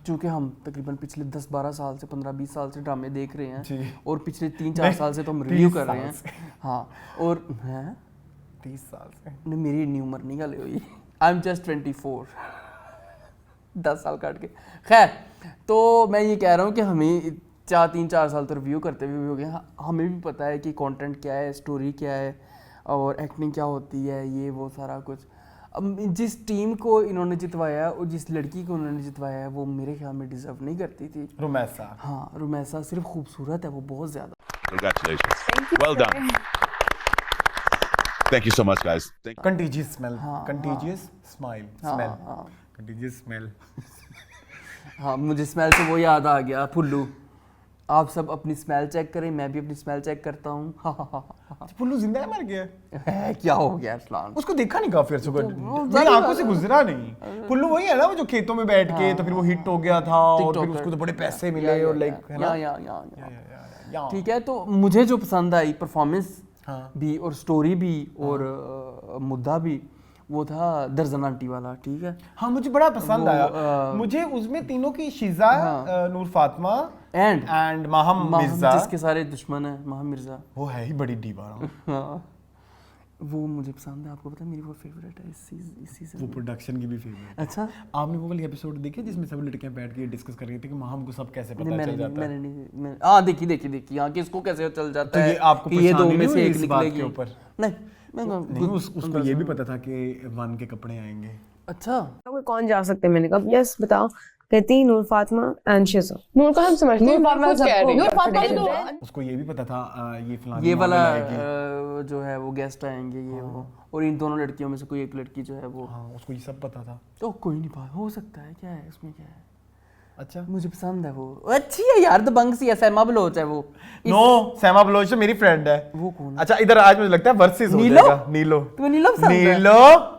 [SPEAKER 2] चूंकि हम तकरीबन पिछले 10-12 साल से 15-20 साल से ड्रामे देख रहे हैं और पिछले 3-4 साल से तो हम रिव्यू कर रहे हैं। हाँ, और हैं
[SPEAKER 1] 30 साल से
[SPEAKER 2] नहीं, मेरी इतनी उम्र नहीं गले हुई, आई एम जस्ट 24, 10 साल काट के। खैर, तो मैं ये कह रहा हूँ कि हमें 3-4 साल तो रिव्यू करते हुए हो गए, हमें भी पता है कि कंटेंट क्या है, स्टोरी क्या है और एक्टिंग क्या होती है, ये वो सारा कुछ। अब जिस टीम को इन्होंने जितवाया और जिस लड़की को उन्होंने जितवाया है, वो मेरे ख्याल में डिजर्व नहीं करती थी।
[SPEAKER 1] रुमैसा।
[SPEAKER 2] हाँ, रुमैसा सिर्फ खूबसूरत है, वो बहुत ज़्यादा।
[SPEAKER 5] Congratulations. Well done. Thank you so much, guys.
[SPEAKER 1] Contagious smell. Contagious smile. Smell. Contagious smell.
[SPEAKER 2] हाँ, मुझे स्मेल से वो याद आ गया, फुल्लू। आप सब अपनी स्मेल चेक करें, मैं भी अपनी स्मेल चेक करता हूँ।
[SPEAKER 1] पुल्लू जिंदा है, मर गया
[SPEAKER 2] है? क्या हो गया अरसलान?
[SPEAKER 1] उसको देखा नहीं काफी अर्से को, मेरी आंखों से गुजरा नहीं। पुल्लू वही है ना, वो जो खेतों में बैठ के तो फिर वो हिट हो गया था और फिर उसको तो बड़े पैसे मिले और लाइक है ना।
[SPEAKER 2] ठीक है, तो मुझे जो पसंद आई परफॉर्मेंस भी और स्टोरी भी और मुद्दा भी, वो था दर्जन आंटी वाला, ठीक है।
[SPEAKER 1] हाँ, मुझे बड़ा पसंद आया। मुझे उसमें तीनों की शीजा, नूर फातिमा एंड माहम मिर्जा,
[SPEAKER 2] जिसके सारे दुश्मन है, माहम मिर्जा,
[SPEAKER 1] वो है ही बड़ी डीवा।
[SPEAKER 2] हाँ, वो मुझे पसंद है। आपको पता है मेरी वो फेवरेट है इस सीजन।
[SPEAKER 1] वो प्रोडक्शन की भी फेवरेट।
[SPEAKER 2] अच्छा,
[SPEAKER 1] आपने वो वाली एपिसोड देखी जिसमें सब लड़कियां बैठ के डिस्कस कर रही थी कि माहम को सब कैसे पता चल जाता है?
[SPEAKER 2] मैंने नहीं, हाँ देखी हाँ, कि इसको कैसे चल जाता है,
[SPEAKER 1] ये आपको
[SPEAKER 2] ये दो में से एक
[SPEAKER 1] इस बात के
[SPEAKER 2] निकलेगी।
[SPEAKER 1] ऊपर
[SPEAKER 2] नहीं,
[SPEAKER 1] उसको ये भी पता था कि वन के कपड़े आएंगे।
[SPEAKER 2] अच्छा,
[SPEAKER 6] कौन जा सकते हैं? मैंने कहा यस बताओ। कहती नूर फातिमा एंड शिज़ा। नूर को हम समझते हैं,
[SPEAKER 1] उसको ये भी पता था ये फलानी
[SPEAKER 2] ये वाला जो है वो गेस्ट आएंगे, ये वो, और इन दोनों लड़कियों में से कोई एक लड़की जो है वो,
[SPEAKER 1] हाँ, उसको ये सब पता था।
[SPEAKER 2] तो कोई नहीं बात हो सकता है, क्या है उसमें, क्या है।
[SPEAKER 1] अच्छा,
[SPEAKER 2] मुझे पसंद है वो, अच्छी है यार, दबंग सी है, सैमा बलोच है वो।
[SPEAKER 1] नो, सैमा बलोच तो मेरी फ्रेंड है।
[SPEAKER 2] वो कौन?
[SPEAKER 1] अच्छा, इधर आज मुझे लगता है वर्सेस हो जाएगा। नीलो,
[SPEAKER 2] तुम्हें नीलो पसंद है?
[SPEAKER 1] नीलो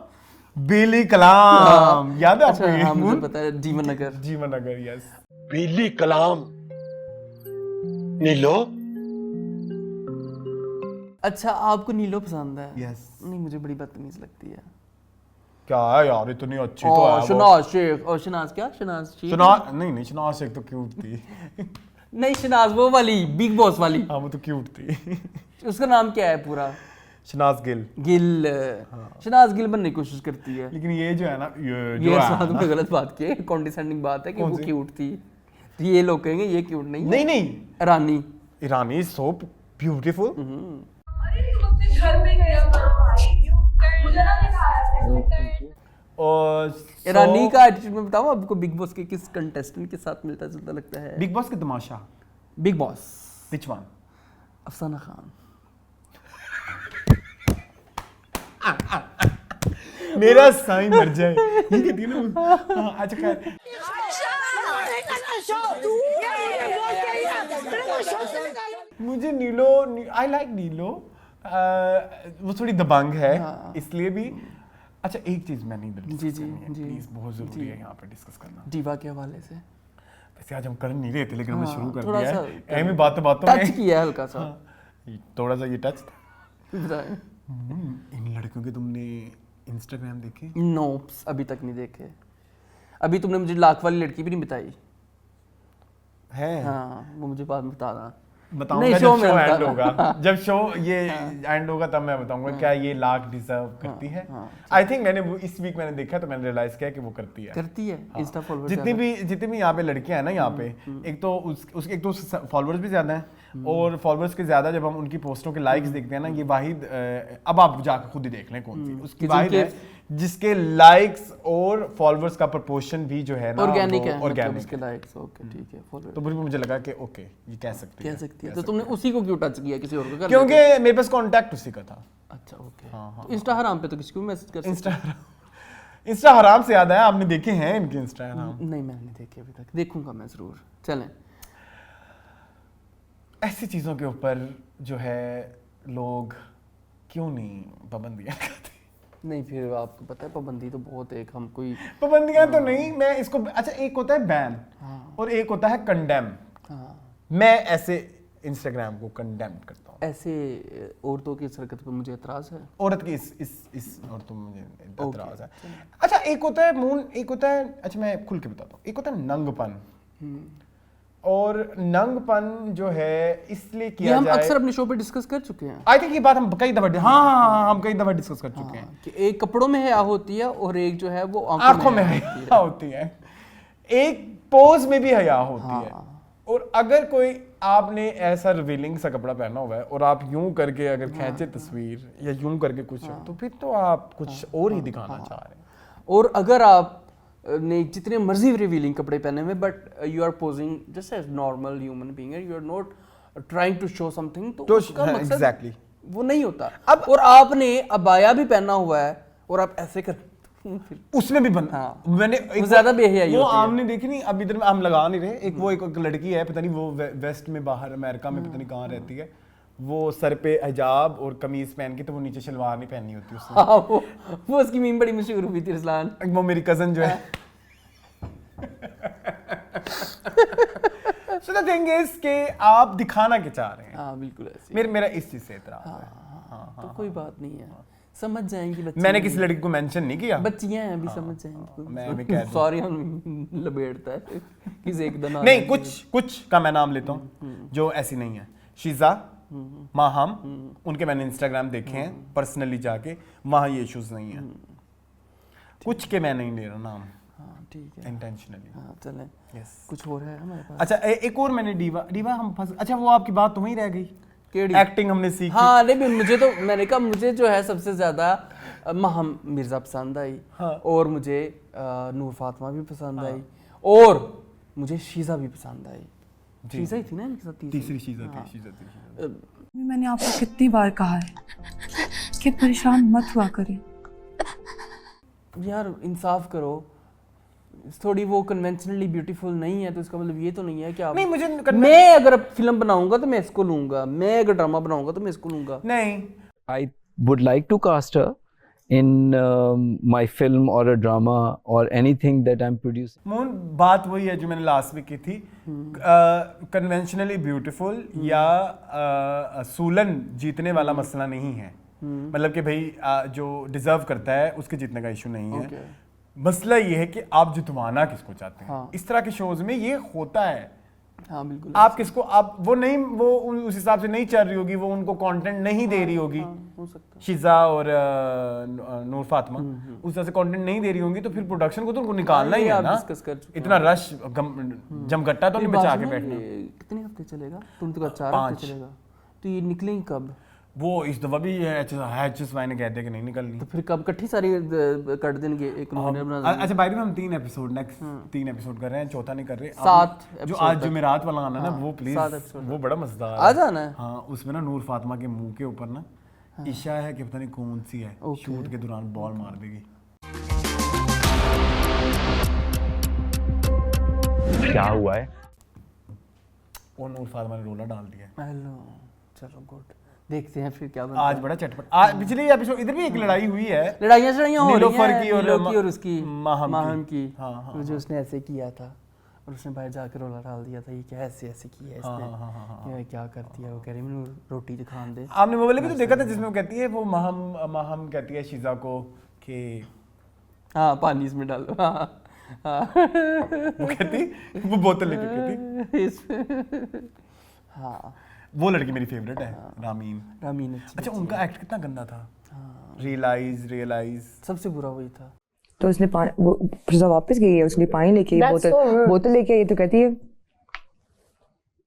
[SPEAKER 1] बिली कलाम, याद है आपको?
[SPEAKER 2] अच्छा, हाँ, मुझे पता है, जीवन नगर,
[SPEAKER 1] यस।
[SPEAKER 7] बिली कलाम, नीलो।
[SPEAKER 2] अच्छा, आपको नीलो पसंद है?
[SPEAKER 1] यस।
[SPEAKER 2] नहीं, मुझे बड़ी बदतमीज लगती है।
[SPEAKER 1] क्या है यार, इतनी अच्छी तो है वो।
[SPEAKER 2] शनाज शेख, और शनाज क्या? शनाज शेख,
[SPEAKER 1] शनाज शेख तो क्यूट थी।
[SPEAKER 2] नहीं, शनाज वो वाली बिग बॉस वाली।
[SPEAKER 1] हाँ, वो तो क्यूट थी।
[SPEAKER 2] उसका नाम क्या है पूरा?
[SPEAKER 1] शनाज गिल।
[SPEAKER 2] शनाज गिल बनने की कोशिश करती है,
[SPEAKER 1] लेकिन ये जो है ना,
[SPEAKER 2] ये साथ में गलत बात की, कॉन्डिसेंडिंग बात है कि वो क्यूट थी। तो ये लोग कहेंगे ये क्यूट नहीं है।
[SPEAKER 1] नहीं, ईरानी इज सो ब्यूटीफुल।
[SPEAKER 8] अरे तुम अपने घर में गया करो भाई, मुझे ना दिखाया।
[SPEAKER 1] और
[SPEAKER 2] ईरानी का एटीट्यूड में बताओ आपको, बिग बॉस के किस कंटेस्टेंट के साथ मिलता जुलता लगता है?
[SPEAKER 1] बिग बॉस के तमाशा।
[SPEAKER 2] Big Boss,
[SPEAKER 1] which one?
[SPEAKER 2] Afsana Khan.
[SPEAKER 1] मेरा साईं मर जाए, ये कहती है ना। अच्छा, खैर, मुझे नीलो, आई लाइक नीलो। वो थोड़ी दबंग है, इसलिए भी। अच्छा, एक चीज मैं नहीं
[SPEAKER 2] जी
[SPEAKER 1] प्लीज, बहुत जरूरी है यहाँ पे डिस्कस करना,
[SPEAKER 2] डीवा के हवाले से।
[SPEAKER 1] वैसे आज हम कर नहीं रहे थे, लेकिन हमने शुरू कर
[SPEAKER 2] थोड़ा
[SPEAKER 1] दिया
[SPEAKER 2] सा
[SPEAKER 1] है। एमी बातों में
[SPEAKER 2] टच किया है हल्का सा।
[SPEAKER 1] थोड़ा सा ये टच था।
[SPEAKER 2] बताएं।
[SPEAKER 1] इन लड़कियों के तुमने इंस्टाग्राम देखे?
[SPEAKER 2] नोप्स अभी तक नहीं देखे। अभी तुमने मुझे लाख वाली लड़की भी नहीं बताई
[SPEAKER 1] है?
[SPEAKER 2] हाँ, वो मुझे बाद में बताना।
[SPEAKER 1] बताऊंगा
[SPEAKER 2] नहीं,
[SPEAKER 1] जब
[SPEAKER 2] show में
[SPEAKER 1] शो
[SPEAKER 2] बता-
[SPEAKER 1] एंड होगा। जब शो ये एंड होगा तब मैं बताऊंगा क्या ये लाख डिजर्व करती है। आई थिंक मैंने इस वीक मैंने देखा तो मैंने रियलाइज किया कि वो करती है।
[SPEAKER 2] इंस्टा फॉलोअर्स
[SPEAKER 1] जितनी भी यहाँ पे लड़कियां हैं ना यहाँ पे, एक तो उसके एक तो फॉलोअर्स भी ज्यादा हैं और फॉलोअर्स के ज्यादा जब हम उनकी पोस्टों के लाइक्स देखते हैं ना, ये वाहिद अब आप जाकर खुद ही देख लें कौन सी उसकी वाहिद है जिसके लाइक्स और फॉलोअर्स का प्रोपोर्शन भी जो है ना
[SPEAKER 2] ऑर्गेनिक है,
[SPEAKER 1] ऑर्गेनिक
[SPEAKER 2] उसके लाइक्स। ओके ठीक है, फॉलो
[SPEAKER 1] तो फिर मुझे लगा कि ओके ये कह सकती है।
[SPEAKER 2] तो तुमने उसी को क्यों टच किया, किसी और को कर
[SPEAKER 1] क्योंकि मेरे पास कांटेक्ट उसी का था।
[SPEAKER 2] अच्छा ओके। तो इंस्टा हराम पे तो किसी को भी मैसेज कर सकते
[SPEAKER 1] इंस्टा हराम से याद है, आपने देखे हैं इनके इंस्टा हराम?
[SPEAKER 2] नहीं, मैंने नहीं देखे अभी तक, देखूंगा मैं जरूर। चलें,
[SPEAKER 1] ऐसी चीजों के ऊपर जो है लोग क्यों नहीं पाबंदियां करते?
[SPEAKER 2] नहीं फिर आपको पता है पाबंदी तो बहुत, एक हम कोई
[SPEAKER 1] पाबंदियां तो नहीं, मैं इसको अच्छा एक होता है बैन और एक होता है कंडेम। मैं ऐसे इंस्टाग्राम को कंडेम करता हूँ।
[SPEAKER 2] ऐसे औरतों की इस हरकत पर मुझे एतराज है।
[SPEAKER 1] औरत की इस औरतों में मुझे एतराज है। अच्छा एक होता है मून, एक होता है, अच्छा मैं खुल के बताता हूँ, एक होता है नंगपन। और नंगपन जो है इसलिए किया
[SPEAKER 2] ये हम
[SPEAKER 1] जाए,
[SPEAKER 2] अक्सर अपने शो पे डिस्कस कर चुके हैं।
[SPEAKER 1] आई थिंक ये बात हम कई दफा हम कई दफा डिस्कस कर चुके हैं
[SPEAKER 2] कि एक कपड़ों में हया होती है और एक जो है वो
[SPEAKER 1] आंखों में हया होती है, एक पोज में भी हया होती है। और अगर कोई आपने ऐसा रिवीलिंग सा कपड़ा पहना हुआ है और आप यूं करके अगर खींचे तस्वीर या यूं करके कुछ, तो फिर तो आप कुछ और ही दिखाना चाह रहे हैं।
[SPEAKER 2] और अगर आप ने जितने मर्जी रिवीलिंग कपड़े पहने हुए but you are posing just as normal human being, you are not trying to show something, तो उसका मकसद
[SPEAKER 1] एग्जैक्टली
[SPEAKER 2] वो नहीं होता। अब और आपने अबाया भी पहना हुआ है और आप ऐसे कर फिर
[SPEAKER 1] उसमें भी मैंने
[SPEAKER 2] वो ज्यादा बेहयाई
[SPEAKER 1] वो
[SPEAKER 2] होती है।
[SPEAKER 1] आमने देखी नहीं, अब इधर हम लगा नहीं रहे, एक लड़की है पता नहीं वो वेस्ट में बाहर अमेरिका में पता नहीं कहाँ रहती है, वो सर पे हिजाब और कमीज पहन के, तो वो नीचे शलवार नहीं पहनी होती उसने।
[SPEAKER 2] हाँ, वो उसकी मीम बड़ी मशहूर हुई थी रसलान।
[SPEAKER 1] वो मेरी कजन जो है So the thing is कि आप दिखाना क्या चाह रहे हैं?
[SPEAKER 2] हाँ बिल्कुल ऐसे।
[SPEAKER 1] मेरा इस चीज से इतराज है।
[SPEAKER 2] तो कोई बात नहीं है, समझ जाएंगी बच्ची।
[SPEAKER 1] मैंने किसी लड़की को मेंशन नहीं किया,
[SPEAKER 2] बच्चियां हैं अभी, समझ जाएंगी।
[SPEAKER 1] मैं भी कह दूं।
[SPEAKER 2] सॉरी हम लपेटता है किसी एक दिन
[SPEAKER 1] नहीं, कुछ का मैं नाम लेता हूँ जो ऐसी नहीं है। शीजा, माहम, उनके मैंने इंस्टाग्राम देखे हैं पर्सनली जाके, वहाँ ये इश्यूज नहीं है। कुछ के मैं नहीं ले रहा नाम
[SPEAKER 2] ठीक है
[SPEAKER 1] इंटेंशनली।
[SPEAKER 2] हाँ चलें,
[SPEAKER 1] यस।
[SPEAKER 2] कुछ और है हमारे पास?
[SPEAKER 1] अच्छा एक और मैंने डीवा हम फंस, अच्छा वो आपकी बात तो वहीं रह गई,
[SPEAKER 2] केड़ी
[SPEAKER 1] एक्टिंग हमने सीखी।
[SPEAKER 2] हाँ नहीं मुझे तो, मैंने कहा मुझे जो है सबसे ज्यादा महम मिर्जा पसंद आई, और मुझे नूर फातिमा भी पसंद आई, और मुझे शीजा भी पसंद आई। शीजा ही थी ना इनके साथ
[SPEAKER 1] तीसरी शीजा थी।
[SPEAKER 7] मैंने आपको कितनी बार कहा है कि परेशान मत हुआ करें।
[SPEAKER 2] यार इंसाफ करो, थोड़ी वो कन्वेंशनली ब्यूटीफुल नहीं है तो इसका मतलब ये तो नहीं है कि आप
[SPEAKER 1] नहीं मुझे
[SPEAKER 2] मैं अगर फिल्म बनाऊंगा तो मैं इसको लूंगा, मैं अगर ड्रामा बनाऊंगा तो मैं इसको लूंगा।
[SPEAKER 1] नहीं,
[SPEAKER 9] I would like to cast her in my film or a drama or anything that I'm producing.
[SPEAKER 1] Mohan बात वही है जो मैंने लास्ट वीक की थी, कन्वेंशनली ब्यूटीफुल या सूलन जीतने वाला मसला नहीं है। मतलब कि भाई जो डिजर्व करता है उसके जीतने का इशू नहीं है। मसला ये है कि आप जितवाना किसको चाहते हैं। इस तरह के शोज में ये होता है।
[SPEAKER 2] हाँ बिल्कुल।
[SPEAKER 1] आप किसको, आप वो नहीं, वो उस हिसाब से नहीं चल रही होगी, वो उनको कंटेंट नहीं दे रही होगी।
[SPEAKER 2] हो सकता है
[SPEAKER 1] शिजा और नूर फातिमा उस तरह से कंटेंट नहीं दे रही होंगी, तो फिर प्रोडक्शन को तो उनको निकालना ही है ना। इतना रश जमघट्टा तो नहीं बचा के बैठना।
[SPEAKER 2] कितने हफ्ते चलेगा? तुम तो 4 हफ्ते चलेगा, तो ये निकलेंगे कब?
[SPEAKER 1] वो इस दफा भी HSY ने कह दिया कि नहीं निकलनी।
[SPEAKER 2] तो फिर कब इकट्ठी सारी कर देंगे एक महीने बना देंगे?
[SPEAKER 1] अच्छा बाय द वे हम 3 एपिसोड नेक्स्ट 3 एपिसोड कर रहे हैं, चौथा नहीं कर रहे।
[SPEAKER 2] 7
[SPEAKER 1] जो आज जुमेरात वाला आना ना, वो प्लीज वो बड़ा मजेदार
[SPEAKER 2] आ जाना है।
[SPEAKER 1] हाँ उसमें ना नूर फातिमा के मुंह के ऊपर ना ईशा है कि पता नहीं कौन सी है, शूट के दौरान बॉल मार देगी।
[SPEAKER 9] क्या हुआ है?
[SPEAKER 1] और नूर फातिमा ने रोला डाल दिया।
[SPEAKER 2] हेलो चलो गुड, देखते हैं फिर क्या बनता
[SPEAKER 1] आज बड़ा चटपट। आज पिछले एपिसोड इधर भी एक लड़ाई हुई है,
[SPEAKER 2] लड़ाइयाँ हो रही
[SPEAKER 1] नीलोफर
[SPEAKER 2] हैं,
[SPEAKER 1] की
[SPEAKER 2] और उसकी
[SPEAKER 1] माहम
[SPEAKER 2] की।
[SPEAKER 1] हाँ,
[SPEAKER 2] जो उसने ऐसे किया था और उसने बाहर जाकर रोला डाल दिया था, ये क्या ऐसे किया इसने, ये क्या कर दिया। वो कह रही मैंने रोटी दिखान दे।
[SPEAKER 1] आपने वो वाले भी तो देखा था जिसमें वो कहती है, वो माहम कहती है शीजा को कि
[SPEAKER 2] हाँ पानी इसमें डालो, हाँ हाँ
[SPEAKER 1] वो कहती, वो बोतल लेके कहती,
[SPEAKER 2] इसमें हाँ
[SPEAKER 1] वो लड़की मेरी फेवरेट है, रामीन।
[SPEAKER 2] रामीन अच्छी
[SPEAKER 1] अच्छा उनका एक्ट कितना गंदा था। रियलाइज
[SPEAKER 2] सबसे बुरा वही था।
[SPEAKER 6] तो उसने वो फिजा वापस गई है, उसके लिए पानी लेके आई, बोतल लेके आई, तो कहती है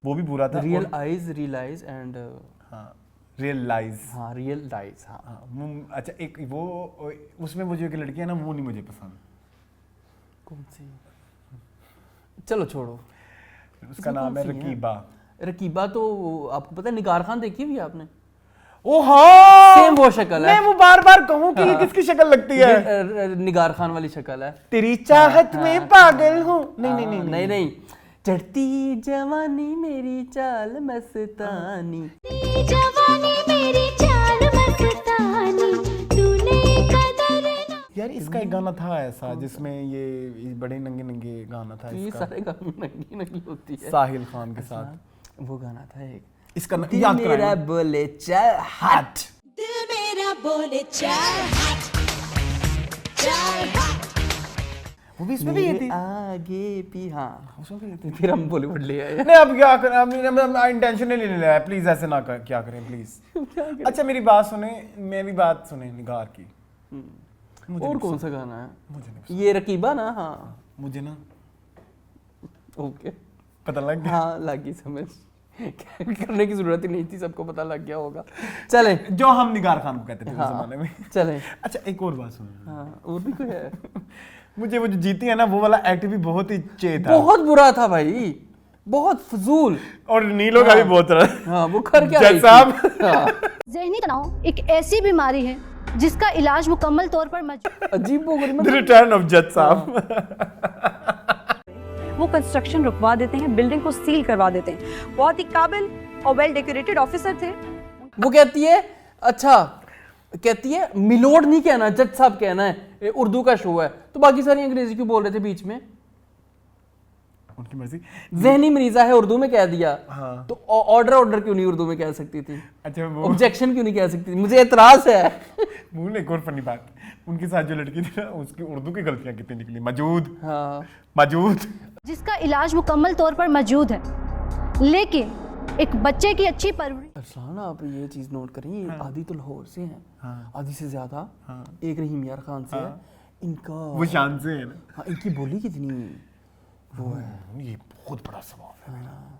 [SPEAKER 1] वो भी बुरा था।
[SPEAKER 2] रियलाइज एंड
[SPEAKER 1] रियलाइज,
[SPEAKER 2] हाँ रियलाइज, हाँ
[SPEAKER 1] हाँ। अच्छा एक वो उसमें वो जो एक लड़की है ना, वो नहीं मुझे पसंद।
[SPEAKER 2] कौन सी? चलो छोड़ो,
[SPEAKER 1] उसका नाम है रकीबा।
[SPEAKER 2] रकीबा तो आपको पता है, निगार खान देखी हुई है आपने?
[SPEAKER 1] ओ हाँ,
[SPEAKER 2] सेम वो शक्ल है।
[SPEAKER 1] मैं वो बार बार कहूँ कि ये किसकी शक्ल लगती है?
[SPEAKER 2] निगार खान वाली शक्ल है।
[SPEAKER 1] तेरी चाहत में पागल हूँ। नहीं
[SPEAKER 2] नहीं चढ़ती जवानी मेरी चाल मस्तानी,
[SPEAKER 1] यार इसका एक गाना था ऐसा जिसमें ये बड़े नंगे नंगे गाना था
[SPEAKER 2] ये
[SPEAKER 1] इसका,
[SPEAKER 2] सारे गाने नंगी नंगी होती है।
[SPEAKER 1] साहिल खान के साथ
[SPEAKER 2] वो गाना था एक,
[SPEAKER 1] इसका
[SPEAKER 2] दिल
[SPEAKER 1] याद
[SPEAKER 2] मेरा
[SPEAKER 1] कराना।
[SPEAKER 2] बोले चल हट,
[SPEAKER 10] दिल मेरा बोले चल हट, चल हट।
[SPEAKER 1] वो भी इसमें भी ये थी।
[SPEAKER 2] आगे भी, हाँ उसमें भी ये थी। फिर हम बॉलीवुड ले आए।
[SPEAKER 1] नहीं अब क्या करें, अब इंटेंशनली नहीं लिया, प्लीज ऐसे ना कर, क्या करें प्लीज। अच्छा मेरी बात सुने, मेरी बात सुने निगार की।
[SPEAKER 2] और कौन सा गाना है? मुझे ये रकीबा ना, हाँ
[SPEAKER 1] मुझे ना
[SPEAKER 2] ओके
[SPEAKER 1] पता लग गया।
[SPEAKER 2] हाँ लग गई समझ, करने की जरूरत ही नहीं थी, सबको पता लग गया होगा। चले
[SPEAKER 1] जो हम निगार खान को कहते थे उस जमाने में।
[SPEAKER 2] चले।
[SPEAKER 1] अच्छा एक और बात सुनो।
[SPEAKER 2] हाँ और भी कोई है?
[SPEAKER 1] मुझे वो जो जीती है ना, वो वाला एक्ट भी बहुत ही चे था,
[SPEAKER 2] बहुत बुरा था भाई, बहुत फजूल।
[SPEAKER 1] और नीलो का भी बहुत रहा।
[SPEAKER 2] हाँ वो कर क्या
[SPEAKER 1] जज साहब।
[SPEAKER 11] ज़हनी तनाव एक ऐसी बीमारी है जिसका इलाज मुकम्मल तौर पर
[SPEAKER 2] अजीब
[SPEAKER 1] द रिटर्न ऑफ जज साहब।
[SPEAKER 12] वो कंस्ट्रक्शन रुकवा देते हैं, बिल्डिंग को सील करवा देते हैं। बहुत ही काबिल और वेल डेकोरेटेड ऑफिसर थे।
[SPEAKER 2] वो कहती है, अच्छा कहती है मिलोड नहीं कहना, जज साहब कहना है, उर्दू का शो है, तो बाकी सारी अंग्रेजी क्यों बोल रहे थे बीच में?
[SPEAKER 1] उनकी मर्जी।
[SPEAKER 2] ज़हनी मरीजा है उर्दू में कह दिया,
[SPEAKER 1] हाँ।
[SPEAKER 2] तो ऑर्डर क्यों नहीं उर्दू में कह सकती थी?
[SPEAKER 1] अच्छा वो
[SPEAKER 2] ऑब्जेक्शन क्यों नहीं कह सकती थी? मुझे एतराज है।
[SPEAKER 1] भूल एक और फनी बात, उनके साथ जो लड़की थी ना, उसकी उर्दू की गलतियां कितनी निकली। मौजूद,
[SPEAKER 2] हाँ
[SPEAKER 1] मौजूद,
[SPEAKER 11] जिसका इलाज मुकम्मल तौर पर मौजूद है, लेकिन एक बच्चे की अच्छी परवरिश।
[SPEAKER 2] अरसलान आप ये चीज नोट करें, ये आधी तो लाहौर से हैं,
[SPEAKER 1] हाँ।
[SPEAKER 2] आधी से ज्यादा,
[SPEAKER 1] हाँ।
[SPEAKER 2] एक रहीम यार खान से है, इनका
[SPEAKER 1] वो शान से है ना।
[SPEAKER 2] हाँ, इनकी बोली कितनी वो है,
[SPEAKER 1] ये बहुत बड़ा सवाल है।
[SPEAKER 2] हाँ,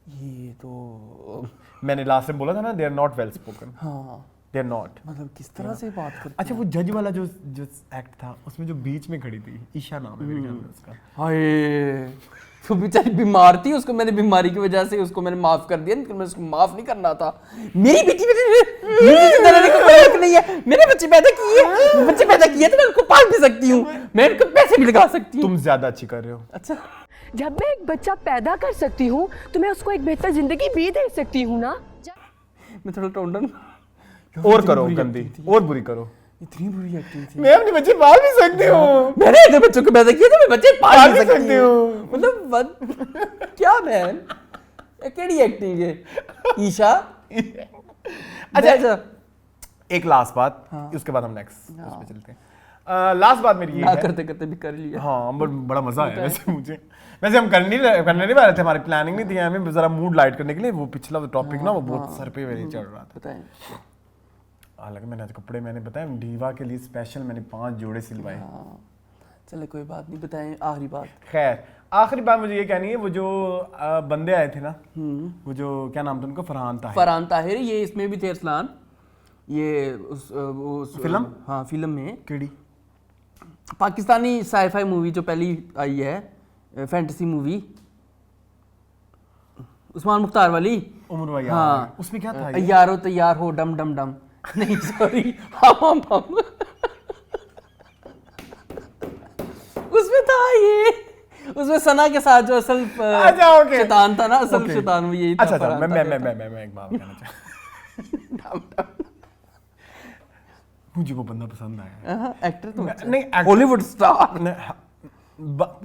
[SPEAKER 2] ये तो
[SPEAKER 1] मैंने लास्ट में बोला था ना, they are not well spoken.
[SPEAKER 2] हाँ
[SPEAKER 1] दे आर नॉट,
[SPEAKER 2] मतलब किस तरह से बात करते
[SPEAKER 1] अच्छा वो जज वाला जो एक्ट था, उसमें जो बीच में खड़ी थी, ईशा नाम है मेरे ख्याल में उसका।
[SPEAKER 2] हाय वो बेचारी बीमार थी, उसको मैंने बीमारी की वजह से उसको मैंने माफ कर दिया, लेकिन मैं उसको माफ नहीं करना था। मेरी बेटी नहीं है, मेरे बच्चे पैदा किए, बच्चे पैदा किए तो मैं उनको पाल भी सकती हूँ, मैं उनको पैसे भी लगा सकती हूँ।
[SPEAKER 1] तुम ज्यादा अच्छी कर रहे हो।
[SPEAKER 2] अच्छा
[SPEAKER 12] जब मैं एक बच्चा पैदा कर सकती हूँ तो मैं उसको एक बेहतर जिंदगी भी दे सकती हूँ ना।
[SPEAKER 2] मैं थोड़ा टोंडन
[SPEAKER 1] और करो गंदी, और बुरी करो।
[SPEAKER 2] इतनी बुरी एक्टिंग थी।
[SPEAKER 1] मैं अपने बच्चे पाल भी सकती हूँ।
[SPEAKER 2] मैंने इतने बच्चों को पैदा किया तो मैं बच्चे पाल भी सकती हूँ। मतलब क्या मैन, केड़ी एक्टिंग है ईशा।
[SPEAKER 1] अच्छा एक लास्ट बात, उसके बाद हम नेक्स्ट उस पे चलते हैं। लास्ट बात मेरी ये है,
[SPEAKER 2] करते करते भी कर लिया।
[SPEAKER 1] हाँ बड़ा मजा आया वैसे मुझे। वैसे हम करने नहीं पा रहे थे, हमारी प्लानिंग नहीं थी, हमें जरा मूड लाइट करने के लिए। वो पिछला टॉपिक ना वो बहुत सर पे मेरे चढ़ रहा था।
[SPEAKER 2] बताएं।
[SPEAKER 1] हालांकि मैंने आज कपड़े मैंने बताया डीवा के लिए स्पेशल मैंने 5 जोड़े सिलवाए।
[SPEAKER 2] चले कोई बात नहीं, बताएं आखिरी बात।
[SPEAKER 1] खैर आखिरी बात मुझे ये कहनी है, वो जो बंदे आए थे ना, वो जो क्या नाम था उनका, फरहान ताहिर, ये इसमें भी थे अरसलान, ये उस
[SPEAKER 2] फिल्म, हाँ फिल्म में
[SPEAKER 1] केड़ी
[SPEAKER 2] पाकिस्तानी साईफाई मूवी जो पहली आई है, फैंटेसी मूवी, उस्मान मुख्तार वाली,
[SPEAKER 1] उमर वाली।
[SPEAKER 2] हाँ
[SPEAKER 1] उसमें क्या था?
[SPEAKER 2] यारो तैयार हो डम डम डम, नहीं सॉरी हम उसमें था ये, उसमें सना के साथ जो असल शैतान था ना, असल शैतान वो यही था।
[SPEAKER 1] अच्छा मैं एक बात कहना चाहता हूं। मुझे वो बंदा पसंद आया।
[SPEAKER 2] एक्टर तो
[SPEAKER 1] नहीं,
[SPEAKER 2] हॉलीवुड स्टार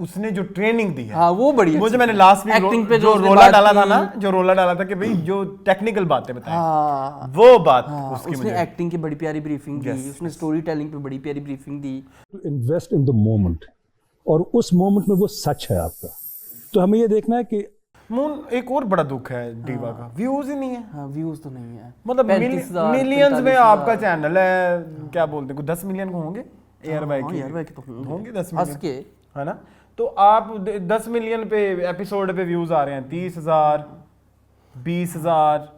[SPEAKER 1] उसने जो ट्रेनिंग दी है,
[SPEAKER 2] हाँ वो बढ़िया।
[SPEAKER 1] मुझे मैंने लास्ट वीक
[SPEAKER 2] एक्टिंग पे
[SPEAKER 1] जो रोला डाला था ना, जो रोला डाला था कि भाई जो टेक्निकल बातें बताएं, वो बात
[SPEAKER 2] उसने एक्टिंग की बड़ी प्यारी ब्रीफिंग दी, उसने स्टोरी टेलिंग पे बड़ी प्यारी briefing the.
[SPEAKER 13] Invest in the moment, और उस मोमेंट में वो सच है आपका। तो हमें ये देखना है कि
[SPEAKER 1] मून, एक और बड़ा दुख है डीवा का, व्यूज ही नहीं है।
[SPEAKER 2] हाँ व्यूज तो नहीं है,
[SPEAKER 1] मतलब मिलियंस में आपका चैनल है, क्या बोलते हैं, 10 मिलियन को होंगे एयर बाई के तो होंगे 10 मिलियन
[SPEAKER 2] के,
[SPEAKER 1] है ना। तो आप 10 मिलियन पे एपिसोड पे व्यूज आ रहे हैं, 30,000 20,000,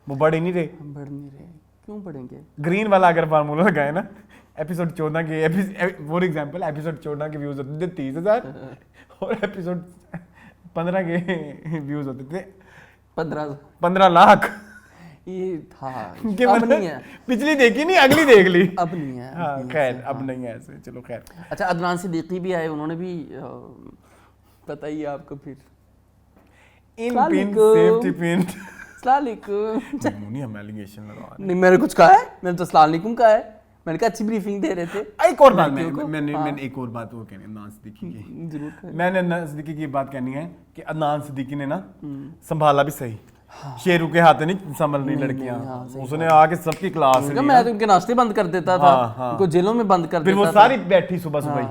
[SPEAKER 1] वो बढ़ नहीं रहे।
[SPEAKER 2] क्यों बढ़ेंगे?
[SPEAKER 1] ग्रीन वाला अगर फार्मूला लगाए ना, एपिसोड 14 के फॉर एग्जांपल एपिसोड 14 के व्यूज होते थे 30,000 और एपिसोड 15 के व्यूज होते थे 15 लाख।
[SPEAKER 2] ये था
[SPEAKER 1] कि अब नहीं है, पिछली देखी नहीं, अगली देख ली, अब नहीं है। हाँ खैर, अब नहीं है ऐसे, चलो खैर।
[SPEAKER 2] अच्छा, अदनान सिद्दीकी भी आए, उन्होंने भी बताइए आपको फिर
[SPEAKER 1] इन पिन सेफ्टी पिन
[SPEAKER 2] अस्सलाम वालेकुम।
[SPEAKER 1] नहीं, हम एलिगेशन लगा
[SPEAKER 2] नहीं, मैंने कुछ कहा है? मैंने तो अस्सलाम वालेकुम कहा है, मैंने कहा अच्छी ब्रीफिंग दे रहे थे।
[SPEAKER 1] एक और बात मैंने एक और बात वो कहनी है अदनान सिद्दीकी की, जरूर। मैंने अदनान सिद्दीकी की बात कहनी है कि अदनान सिद्दीकी ने ना संभाला भी सही, शेरू के हाथ नहीं संभल रही लड़कियां, उसने आके सबकी क्लास ली।
[SPEAKER 2] मैं तो उनके नाश्ते बंद कर देता था, उनको जेलों में बंद कर देता था,
[SPEAKER 1] फिर वो सारी बैठी सुबह सुबह।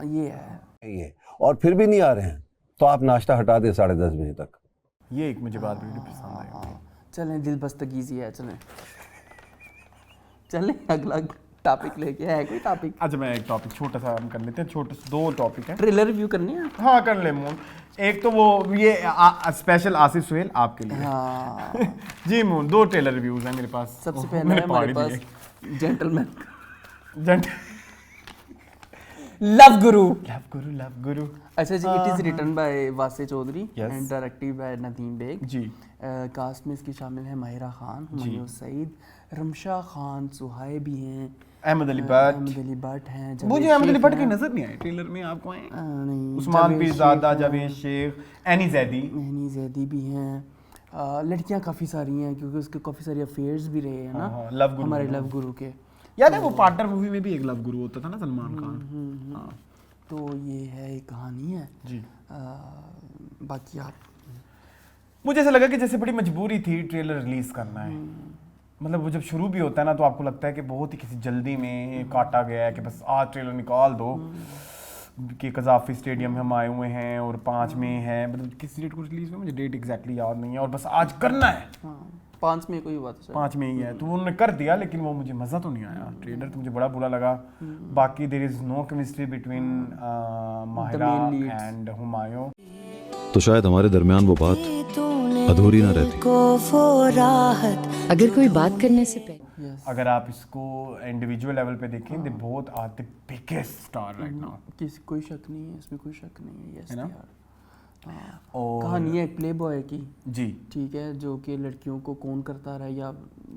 [SPEAKER 2] ये है,
[SPEAKER 14] और फिर भी नहीं आ रहे हैं, तो आप नाश्ता हटा दे 10:30 बजे तक।
[SPEAKER 1] ये एक मुझे बात बड़ी पसंद आई।
[SPEAKER 2] चलें, दिल बस्तगीजी है, चलें अगला टॉपिक लेके है कोई टॉपिक।
[SPEAKER 1] अच्छा, मैं एक टॉपिक छोटा सा हम कर लेते हैं, छोटे से 2 टॉपिक हैं।
[SPEAKER 2] ट्रेलर रिव्यू करनी है?
[SPEAKER 1] हाँ कर ले मून। एक तो वो ये स्पेशल आसिफ सुहेल आपके लिए।
[SPEAKER 2] हाँ।
[SPEAKER 1] जी मून, 2 ट्रेलर रिव्यूज हैं मेरे पास।
[SPEAKER 2] सबसे पहले है हमारे पास जेंटलमैन लव गुरु। अच्छा जी, it is written by Vasay Chaudhry and directed by Nadeem Baig ji. Cast में इसकी शामिल है माहिरा खान, हुमायूं सईद, रमशा खान, सुहाइबी हैं,
[SPEAKER 1] अहमद अली भट्ट हैं। मुझे अहमद अली भट्ट की नजर नहीं आए ट्रेलर में, आपको आए? नहीं। उस्मान पीरजादा, जावेद शेख, एनी जैदी भी हैं। लड़कियां काफ़ी सारी हैं क्योंकि उसके काफ़ी सारे अफेयर्स भी रहे हैं ना हमारे लव गुरु के। याद है वो पार्टनर मूवी में भी एक लव गुरु होता था ना, सलमान खान।
[SPEAKER 2] तो ये है, एक कहानी है जी। बाकी आप,
[SPEAKER 1] मुझे ऐसा लगा कि जैसे बड़ी मजबूरी थी ट्रेलर रिलीज करना है। मतलब वो जब शुरू भी होता है ना, तो आपको लगता है कि बहुत ही किसी जल्दी में काटा गया है कि बस आज ट्रेलर निकाल दो कि कज़ाफ़ी स्टेडियम में हम आए हुए हैं और 5 में है, मतलब किस डेट को रिलीज हुआ मुझे डेट एग्जैक्टली याद नहीं है, और बस आज करना है।
[SPEAKER 2] 5 में कोई बात है,
[SPEAKER 1] 5 में ही है, तो उन्होंने कर दिया, लेकिन वो मुझे मज़ा तो नहीं आया। ट्रेलर तो मुझे बड़ा बुरा लगा। बाकी there is no chemistry between Mahira and Humayun.
[SPEAKER 15] तो शायद हमारे दरमियान वो बात अधूरी ना रहती।
[SPEAKER 3] अगर कोई बात करने से पहले,
[SPEAKER 1] अगर आप इसको इंडिविजुअल लेवल पे देखें, they both are the biggest star right now.
[SPEAKER 2] कोई शक नहीं है इसमें, कोई शक नहीं है। यस यार।
[SPEAKER 1] और
[SPEAKER 2] कहानी है एक प्ले बॉय की
[SPEAKER 1] जी,
[SPEAKER 2] ठीक है, जो कि लड़कियों को कौन करता रहा या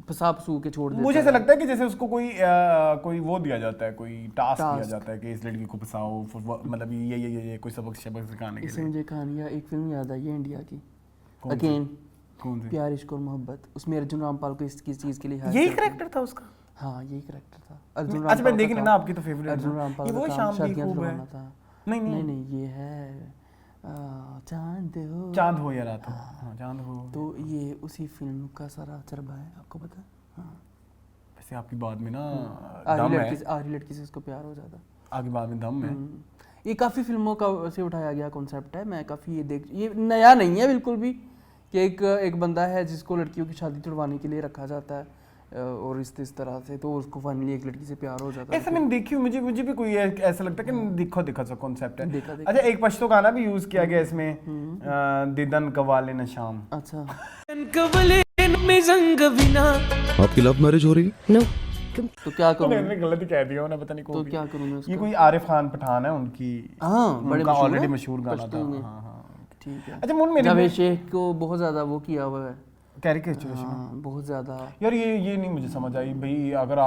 [SPEAKER 2] फंसा फसू के छोड़ देता है।
[SPEAKER 1] मुझे ऐसा लगता है कि जैसे उसको कोई वो दिया जाता है, कोई टास्क दिया जाता है कि इस लड़की को फंसाओ, मतलब ये कोई सबक सिखाने के लिए।
[SPEAKER 2] मुझे कहानी एक फिल्म याद आई है इंडिया की, अगेन प्यार इश्क और मोहब्बत। उसमें अर्जुन रामपाल को इसकी चीज के लिए
[SPEAKER 1] यही करैक्टर था उसका।
[SPEAKER 2] हाँ यही करैक्टर था अर्जुन
[SPEAKER 1] रामपाल। अच्छा मैं देखने ना आपकी तो फेवरेट
[SPEAKER 2] अर्जुन रामपाल
[SPEAKER 1] वो शाम की खूब है।
[SPEAKER 2] नहीं ये है
[SPEAKER 1] चांद हो या रात हो। हाँ चांद हो।
[SPEAKER 2] तो ये उसी फिल्म का सारा चरबा है, आपको पता है? हाँ
[SPEAKER 1] वैसे आपकी बात में ना
[SPEAKER 2] आरी लड़की से उसको प्यार हो जाता,
[SPEAKER 1] आपकी बात में दम है।
[SPEAKER 2] ये काफ़ी फिल्मों का से उठाया गया कॉन्सेप्ट है। मैं काफ़ी ये नया नहीं है बिल्कुल भी कि एक बंदा है जिसको लड़कियों की शादी छुड़वाने के लिए रखा जाता है और इस तरह से, तो उसको फाइनली एक लड़की से प्यार हो जाता है।
[SPEAKER 1] ऐसा मैंने देखी, मुझे भी कोई ऐसा लगता है कि देखा सा कॉन्सेप्ट है। अच्छा एक पश्तो गाना भी यूज किया गया इसमें, दिदन कवाले न शाम।
[SPEAKER 2] अच्छा
[SPEAKER 15] आपकी लव मैरिज हो रही है?
[SPEAKER 3] नो।
[SPEAKER 2] तो क्या करूं?
[SPEAKER 1] मैंने गलत ही कह दिया, उन्हें पता नहीं
[SPEAKER 2] तो क्या करूं मैं उसको?
[SPEAKER 1] ये कोई आरिफ खान पठान है उनकी,
[SPEAKER 2] बड़े
[SPEAKER 1] ऑलरेडी मशहूर गाना था।
[SPEAKER 2] ठीक है।
[SPEAKER 1] अच्छा मुन मेरे
[SPEAKER 2] जावेद शेख को बहुत ज्यादा वो किया हुआ है,
[SPEAKER 1] कैरिकेचरेशन
[SPEAKER 2] बहुत ज्यादा।
[SPEAKER 1] यार ये नहीं मुझे समझ आई भाई। अगर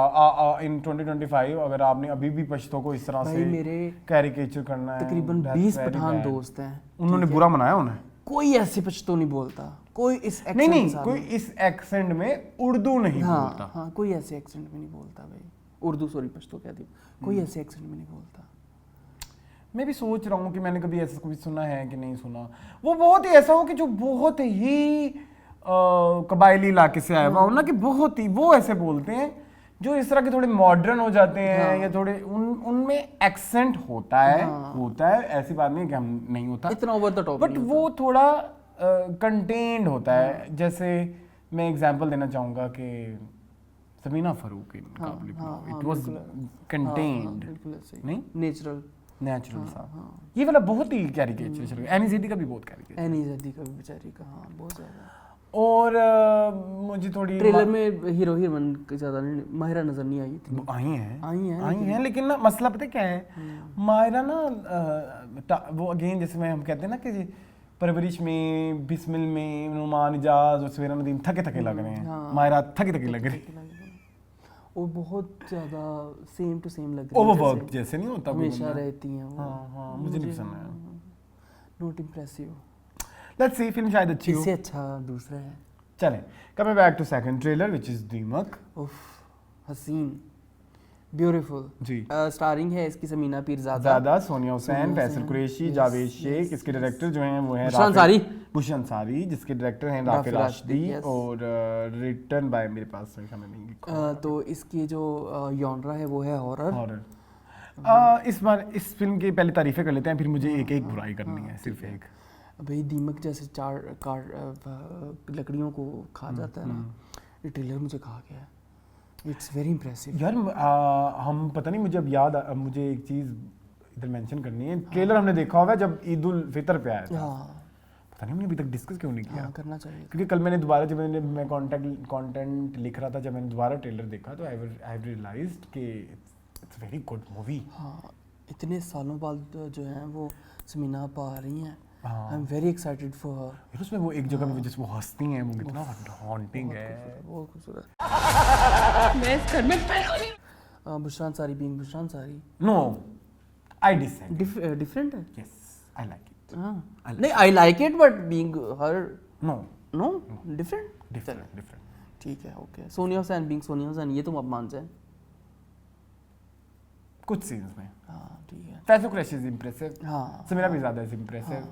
[SPEAKER 1] इन 2025 अगर आपने अभी भी पश्तो को इस तरह से
[SPEAKER 2] मेरे
[SPEAKER 1] कैरिकेचर करना है,
[SPEAKER 2] तकरीबन 20 पठान दोस्त हैं,
[SPEAKER 1] उन्होंने बुरा मनाया उन्हें।
[SPEAKER 2] कोई ऐसे पश्तो नहीं बोलता, कोई इस
[SPEAKER 1] एक्सेंट नहीं कोई इस एक्सेंट में उर्दू नहीं बोलता।
[SPEAKER 2] हाँ कोई ऐसे एक्सेंट में नहीं बोलता भाई, उर्दू सॉरी पश्तो कह दी, कोई ऐसे एक्सेंट में नहीं बोलता।
[SPEAKER 1] मैं भी सोच रहा हूँ कि मैंने कभी ऐसा कुछ सुना है कि नहीं सुना। वो बहुत ही ऐसा हो कि जो बहुत ही कबायली इलाके से आया हुआ हो ना, कि बहुत ही वो ऐसे बोलते हैं जो इस तरह के थोड़े मॉडर्न हो जाते हैं, या थोड़े उनमें एक्सेंट होता है, ऐसी बात नहीं है कि हम नहीं होता,
[SPEAKER 2] इतना ओवर द टॉप,
[SPEAKER 1] बट वो थोड़ा कंटेन्ड होता है। जैसे मैं एग्जांपल देना चाहूँगा कि Samina Farooq it was contained, नहीं नेचुरल सा। ये वाला बहुत ही कैरिकेचर, एनी ज़ैदी का भी बहुत कैरिकेचर,
[SPEAKER 2] एनी ज़ैदी का भी बेचारी का बहुत ज़्यादा।
[SPEAKER 1] और मुझे थोड़ी
[SPEAKER 2] ट्रेलर में हीरो हीरोइन ज़्यादा माहिरा नजर नहीं आई थी।
[SPEAKER 1] आई हैं लेकिन ना मसला पता क्या है, माहिरा ना वो अगेन जैसे हम कहते हैं ना कि परवरिश में, बिस्मिल में, नुमान इजाज और सवेरा नदीम थके लग रहे हैं, माहिरा थके लग रही है,
[SPEAKER 2] और बहुत ज़्यादा सेम टू सेम लग रही है,
[SPEAKER 1] ओवरवर्क जैसे नहीं होता,
[SPEAKER 2] हमेशा रहती हैं वो।
[SPEAKER 1] हाँ, मुझे नहीं पसंद आया,
[SPEAKER 2] not impressive.
[SPEAKER 1] Let's see, film शायद अच्छी हो,
[SPEAKER 2] इससे अच्छा दूसरा है।
[SPEAKER 1] चलें, coming back to second trailer which is Deemak.
[SPEAKER 2] उफ, हसीन, ब्यूटीफुल
[SPEAKER 1] जी।
[SPEAKER 2] स्टारिंग है इसकी समीना पीरज़ादा,
[SPEAKER 1] सोनिया हुसैन, फैसल कुरैशी, जावेद शेख। इसके डायरेक्टर जो हैं वो हैं बुशरा अंसारी, जिसके डायरेक्टर हैं राफी राशिदी, और रिटन बाय मेरे पास नहीं लिखा।
[SPEAKER 2] तो इसकी जो जॉनरा है वो है हॉरर।
[SPEAKER 1] इस बार इस फिल्म की पहले तारीफें कर लेते हैं, फिर मुझे एक बुराई करनी है, सिर्फ एक।
[SPEAKER 2] भाई दीमक जैसे 4 लकड़ियों को खा जाता है ना, ये ट्रेलर मुझे कहा गया है, इट्स वेरी इम्प्रेसिव
[SPEAKER 1] यार। हम पता नहीं, मुझे अब याद मुझे एक चीज़ इधर मेंशन करनी है। ट्रेलर हमने देखा होगा जब ईद उल फितर पे आया था, पता नहीं हमने अभी तक डिस्कस क्यों नहीं किया।
[SPEAKER 2] करना चाहिए,
[SPEAKER 1] क्योंकि कल मैंने दोबारा जब मैं कंटेंट लिख रहा था, जब मैंने दोबारा ट्रेलर देखा तो आई हैव रियलाइज्ड कि इट्स वेरी गुड मूवी।
[SPEAKER 2] हाँ, इतने सालों बाद जो है वो समीना पा रही हैं, I am very excited for her.
[SPEAKER 1] उसमें वो एक जगह पे जिस वो हंसती हैं, वो कितना हॉन्टिंग है,
[SPEAKER 2] बहुत खूबसूरत।
[SPEAKER 4] मैं इस घर में पहले
[SPEAKER 2] Bushra Ansari being Bushra Ansari,
[SPEAKER 1] no I decent,
[SPEAKER 2] different है।
[SPEAKER 1] Yes, I like it.
[SPEAKER 2] नहीं, I like it, but being her no different. ठीक है, ओके। सोनिया हुसैन बीइंग सोनिया हुसैन, ये तुम अब मान जाए
[SPEAKER 1] कुछ सीन्स में।
[SPEAKER 2] हाँ, ठीक है।
[SPEAKER 1] फैसल कुरैशी इज इंप्रेसिव,
[SPEAKER 2] हाँ,
[SPEAKER 1] समीरा भी ज़्यादा इज इंप्रेसिव,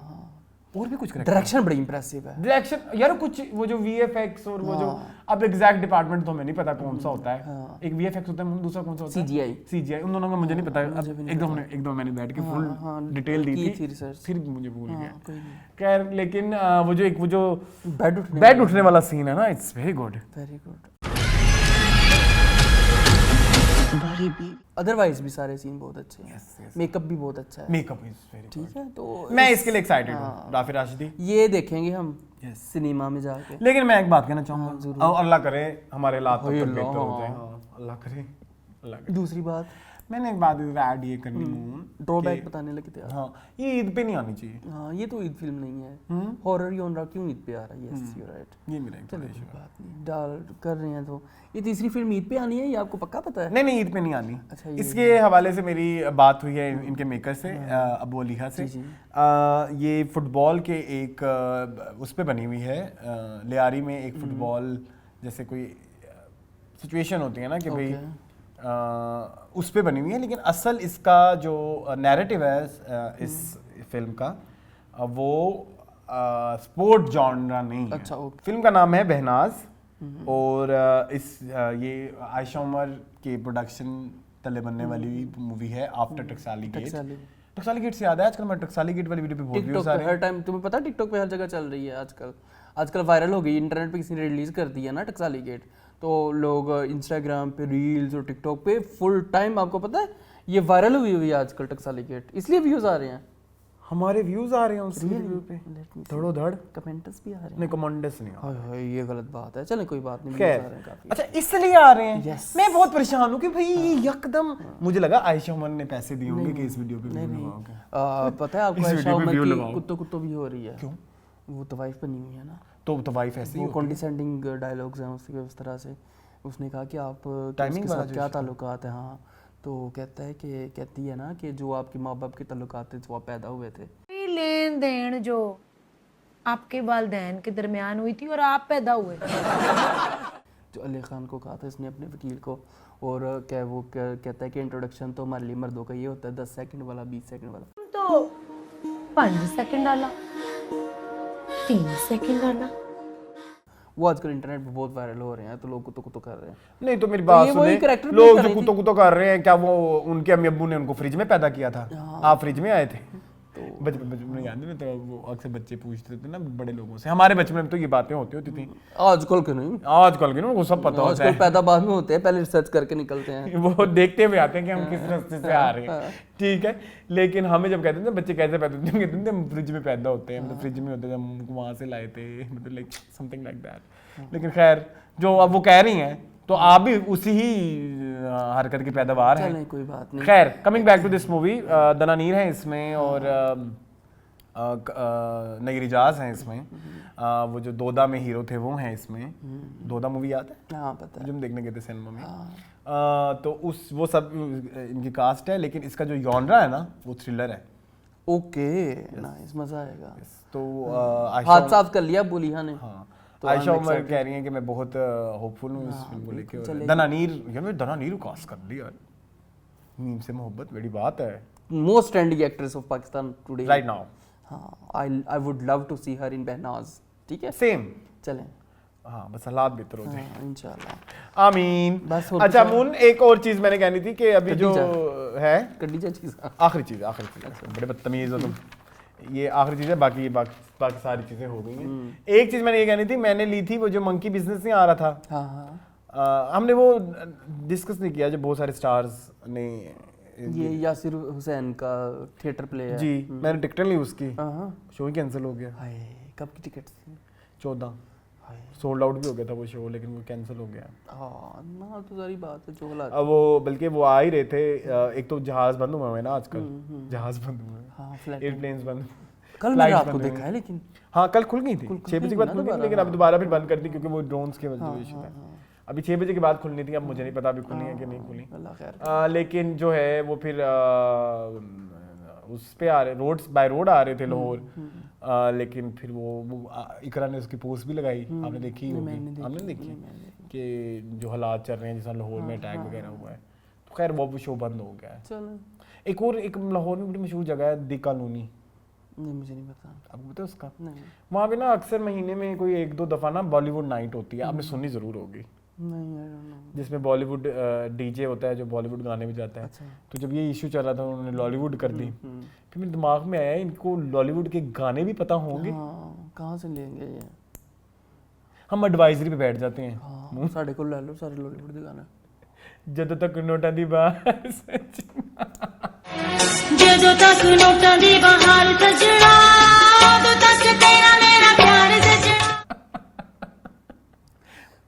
[SPEAKER 1] और भी कुछ
[SPEAKER 2] डायरेक्शन बड़ी इंप्रेसिव है।
[SPEAKER 1] डायरेक्शन यार, कुछ वो जो वीएफएक्स और वो जो अब एग्जैक्ट डिपार्टमेंट तो हमें नहीं पता कौन सा होता है। एक वीएफएक्स होता है, दूसरा कौन सा होता है? सीजीआई। उन दोनों का मुझे नहीं पता। एकदम मैंने बैठ के फुल डिटेल दी थी, फिर मुझे भूल गया। खैर, लेकिन वो जो बेड उठने वाला सीन है ना, इट्स वेरी गुड।
[SPEAKER 2] अदरवाइज भी सारे सीन बहुत अच्छे हैं, मेकअप भी बहुत अच्छा है,
[SPEAKER 1] मेकअप इज वेरी
[SPEAKER 2] ठीक है। तो
[SPEAKER 1] मैं इसके लिए एक्साइटेड हूँ, राफी राशिदी।
[SPEAKER 2] ये देखेंगे हम सिनेमा में जाके।
[SPEAKER 1] लेकिन मैं एक बात कहना चाहूँगा, अल्लाह करे हमारे हालात बेहतर हो जाए, अल्लाह करे।
[SPEAKER 2] दूसरी बात,
[SPEAKER 1] मैंने एक बात ऐड ये करनी हूँ,
[SPEAKER 2] ड्रॉबैक बताने लगे थे।
[SPEAKER 1] हाँ, ये ईद पे नहीं आनी चाहिए।
[SPEAKER 2] हाँ, ये तो ईद फिल्म नहीं है, हॉरर जॉनरा क्यों ईद पे आ रहा है? Yes, you right.
[SPEAKER 1] ये मेरा एक
[SPEAKER 2] बात नहीं, डाल कर रहे हैं तो ये तीसरी फिल्म ईद पे आनी है, ये आपको पक्का पता है?
[SPEAKER 1] नहीं, ईद पे नहीं आनी। अच्छा, इसके हवाले से मेरी बात हुई है इनके मेकर से, अबू अलीहा से। ये फुटबॉल के एक उस पे बनी हुई है, लियारी में एक फुटबॉल जैसे कोई सिचुएशन होती है ना कि भाई उस पे बनी हुई है, लेकिन असल इसका जो नैरेटिव है इस फिल्म का, वो स्पोर्ट जॉनरा नहीं है।
[SPEAKER 2] अच्छा,
[SPEAKER 1] फिल्म का नाम है बहनाज, और ये आयशा उमर के प्रोडक्शन तले बनने वाली मूवी है आफ्टर टकसाली गेट। टकसाली गेट से याद है, आजकल मैं टकसाली गेट वाली वीडियो पे बहुत व्यूज आ रहे हैं
[SPEAKER 2] हर टाइम। तुम्हें पता है टिकटॉक पे हर जगह चल रही है आजकल वायरल हो गई, इंटरनेट पे किसी ने रिलीज कर दिया ना टकसाली गेट, तो लोग इंस्टाग्राम पे रील्स और टिकटॉक पे फुल टाइम, आपको पता है ये वायरल हुई है आजकल टकसाली गेट, इसलिए व्यूज आ रहे हैं।
[SPEAKER 1] हमारे व्यूज आ रहे हैं उस वीडियो पे, धड़ो धड़।
[SPEAKER 2] कमेंट्स भी आ रहे हैं?
[SPEAKER 1] नहीं, कमेंट्स नहीं आ रहे।
[SPEAKER 2] ये गलत बात है, चले कोई बात नहीं,
[SPEAKER 1] आ रहे हैं काफी। अच्छा, इसलिए आ रहे हैं। मैं बहुत परेशान हूँ कि भाई यकदम मुझे लगा आयशा उमर ने पैसे दिए होंगे कि इस वीडियो पे व्यू लगाओगे।
[SPEAKER 2] पता है आपको आयशा उमर की कुत्तों भी हो रही है।
[SPEAKER 1] क्यों?
[SPEAKER 2] वो तो वाइफ बनी हुई है ना,
[SPEAKER 1] तो वाइफ ऐसे ही
[SPEAKER 2] वो कॉन्डिसेंडिंग डायलॉग्स हैं उसके उस तरह से। उसने कहा कि आप उसके साथ क्या ताल्लुकात है? हाँ, तो कहती है ना कि जो आपके माँ बाप के ताल्लुकात थे, जो आप पैदा हुए थे,
[SPEAKER 16] लेन देन जो आपके वालिदैन के दरमियान हुई थी और आप पैदा हुए।
[SPEAKER 2] जो अली खान को कहा था इसने अपने वकील को, और क्या वो कहता है कि इंट्रोडक्शन तो हमारे लिए मर्दों का ये होता है 10 सेकंड वाला 20 सेकंड वाला,
[SPEAKER 16] तो 5 सेकंड डाला 3 सेकंड डाला।
[SPEAKER 2] वो आजकल इंटरनेट पे बहुत वायरल हो रहे हैं तो लोग कुतो कर रहे हैं।
[SPEAKER 1] नहीं तो मेरी बात सुने, लोग जो कुतो कर रहे हैं, क्या वो उनके अम्मी अब्बू ने उनको फ्रिज में पैदा किया था? आप फ्रिज में आए थे? बचपन में याद है तो वो अक्सर बच्चे पूछते थे ना बड़े लोगों से, हमारे बचपन में तो ये बातें होती थी।
[SPEAKER 2] आजकल के नहीं,
[SPEAKER 1] आजकल के वो सब पता होता है,
[SPEAKER 2] आजकल पैदा बाद में होते हैं, पहले रिसर्च करके निकलते हैं।
[SPEAKER 1] वो देखते हुए आते हैं कि हम किस रास्ते से आ रहे हैं, ठीक है। लेकिन हमें जब कहते थे बच्चे कैसे पैदा होते हैं, कहते थे हम फ्रिज में पैदा होते हैं, मतलब फ्रिज में होते थे, हम उनको वहाँ से लाए थे, मतलब लाइक समथिंग लाइक दैट। लेकिन खैर जो अब वो कह रही हैं तो आप भी उसी ही हरकत की पैदावार है,
[SPEAKER 2] कोई बात नहीं।
[SPEAKER 1] खैर coming back to this movie, Dananeer है इसमें और नई रिजाज हैं इसमें, वो जो दोदा में हीरो थे वो हैं इसमें। दोदा मूवी याद है?
[SPEAKER 2] हाँ पता है,
[SPEAKER 1] जो हम देखने गए थे सिनेमा में। तो उस वो सब इनकी कास्ट है, लेकिन इसका जो जॉनरा है ना वो थ्रिलर है।
[SPEAKER 2] ओके नाइस, मजा आएगा।
[SPEAKER 1] तो
[SPEAKER 2] हाथ साफ कर लिया बुलिया ने।
[SPEAKER 1] हाँ तो आयशा उमर कह रही हैं कि मैं बहुत होपफुल हूँ इस फिल्म को लेके। दनानीर, यार दनानीर को कास्ट कर लिया, मीम से मोहब्बत बड़ी बात है।
[SPEAKER 2] Most trending actress of Pakistan today
[SPEAKER 1] right now.
[SPEAKER 2] हाँ, I would love to see her in Behnaz, ठीक है?
[SPEAKER 1] सेम
[SPEAKER 2] चलें।
[SPEAKER 1] हाँ बस हालात बेहतर हो जाए
[SPEAKER 2] इंशाल्लाह,
[SPEAKER 1] आमीन।
[SPEAKER 2] बस
[SPEAKER 1] अच्छा मुन, एक और चीज मैंने कहनी थी कि अभी जो है
[SPEAKER 2] कड्डीजा चीज,
[SPEAKER 1] आखिरी चीज बड़े बदतमीज हो तुम। ये आखिरी चीज है, बाकी सारी चीजें हो गई हैं। एक चीज मैंने ये कहनी थी, मैंने ली थी वो जो मंकी बिजनेस नहीं आ रहा था।
[SPEAKER 2] हाँ
[SPEAKER 1] हमने वो डिस्कस नहीं किया जो बहुत सारे स्टार्स ने,
[SPEAKER 2] ये यासिर हुसैन का थिएटर प्ले है
[SPEAKER 1] जी, मैंने टिकट ली उसकी, शो ही कैंसिल हो गया।
[SPEAKER 2] हाय कब की टिकट थी?
[SPEAKER 1] 14, सोल्ड आउट भी हो गया था वो शो, लेकिन वो कैंसिल हो गया।
[SPEAKER 2] हाँ ना, तो सारी बात है जो हालात।
[SPEAKER 1] अब वो बल्कि वो आ ही रहे थे, एक तो जहाज बंद हुए हैं ना आजकल, जहाज बंद हुए हैं,
[SPEAKER 2] हाँ
[SPEAKER 1] एयरप्लेन्स बंद।
[SPEAKER 2] कल मैंने रात को देखा है, लेकिन
[SPEAKER 1] हाँ कल खुल गई थी 6 बजे के बाद खुल गई, लेकिन अब दोबारा फिर बंद कर दी क्योंकि वो ड्रोन्स की वजह से था। अभी 6 बजे के बाद खुलनी थी, अब मुझे नहीं पता अभी खुलनी है कि नहीं खुली। लेकिन जो है वो फिर उस पे आ रहे, रोड्स बाय रोड आ रहे थे लाहौर। लेकिन फिर वो इकरा ने उसकी पोस्ट भी लगाई, आपने देखी होगी? आपने देखी कि जो हालात चल रहे हैं जैसा लाहौर में अटैक वगैरह हुआ है, तो खैर वो शो बंद हो गया है। एक और एक लाहौर में बड़ी मशहूर जगह है दी कॉलोनी,
[SPEAKER 2] नहीं मुझे नहीं पता,
[SPEAKER 1] आपको पता है उसका?
[SPEAKER 2] नहीं।
[SPEAKER 1] वहाँ पे ना अक्सर महीने में कोई 1-2 दफा ना बॉलीवुड नाइट होती है, आपने सुनी जरूर होगी।
[SPEAKER 2] नहीं, I don't know।
[SPEAKER 1] जिसमें बॉलीवुड डीजे होता है जो बॉलीवुड गाने बजाता है। अच्छा। तो जब ये इशू चल रहा था उन्होंने लॉलीवुड कर दी, फिर मेरे दिमाग में आया इनको लॉलीवुड के गाने भी पता होंगे।
[SPEAKER 2] कहाँ से लेंगे ये?
[SPEAKER 1] हम एडवाइजरी पे बैठ जाते हैं।
[SPEAKER 2] हाँ, साढ़े को ले लो सारे लॉलीवुड के गाने।
[SPEAKER 1] जदों तक नोटां दी बहार
[SPEAKER 10] जदों तक नोटां दी बहार सजना, उदों तक तेरा मेरा प्यार सजना।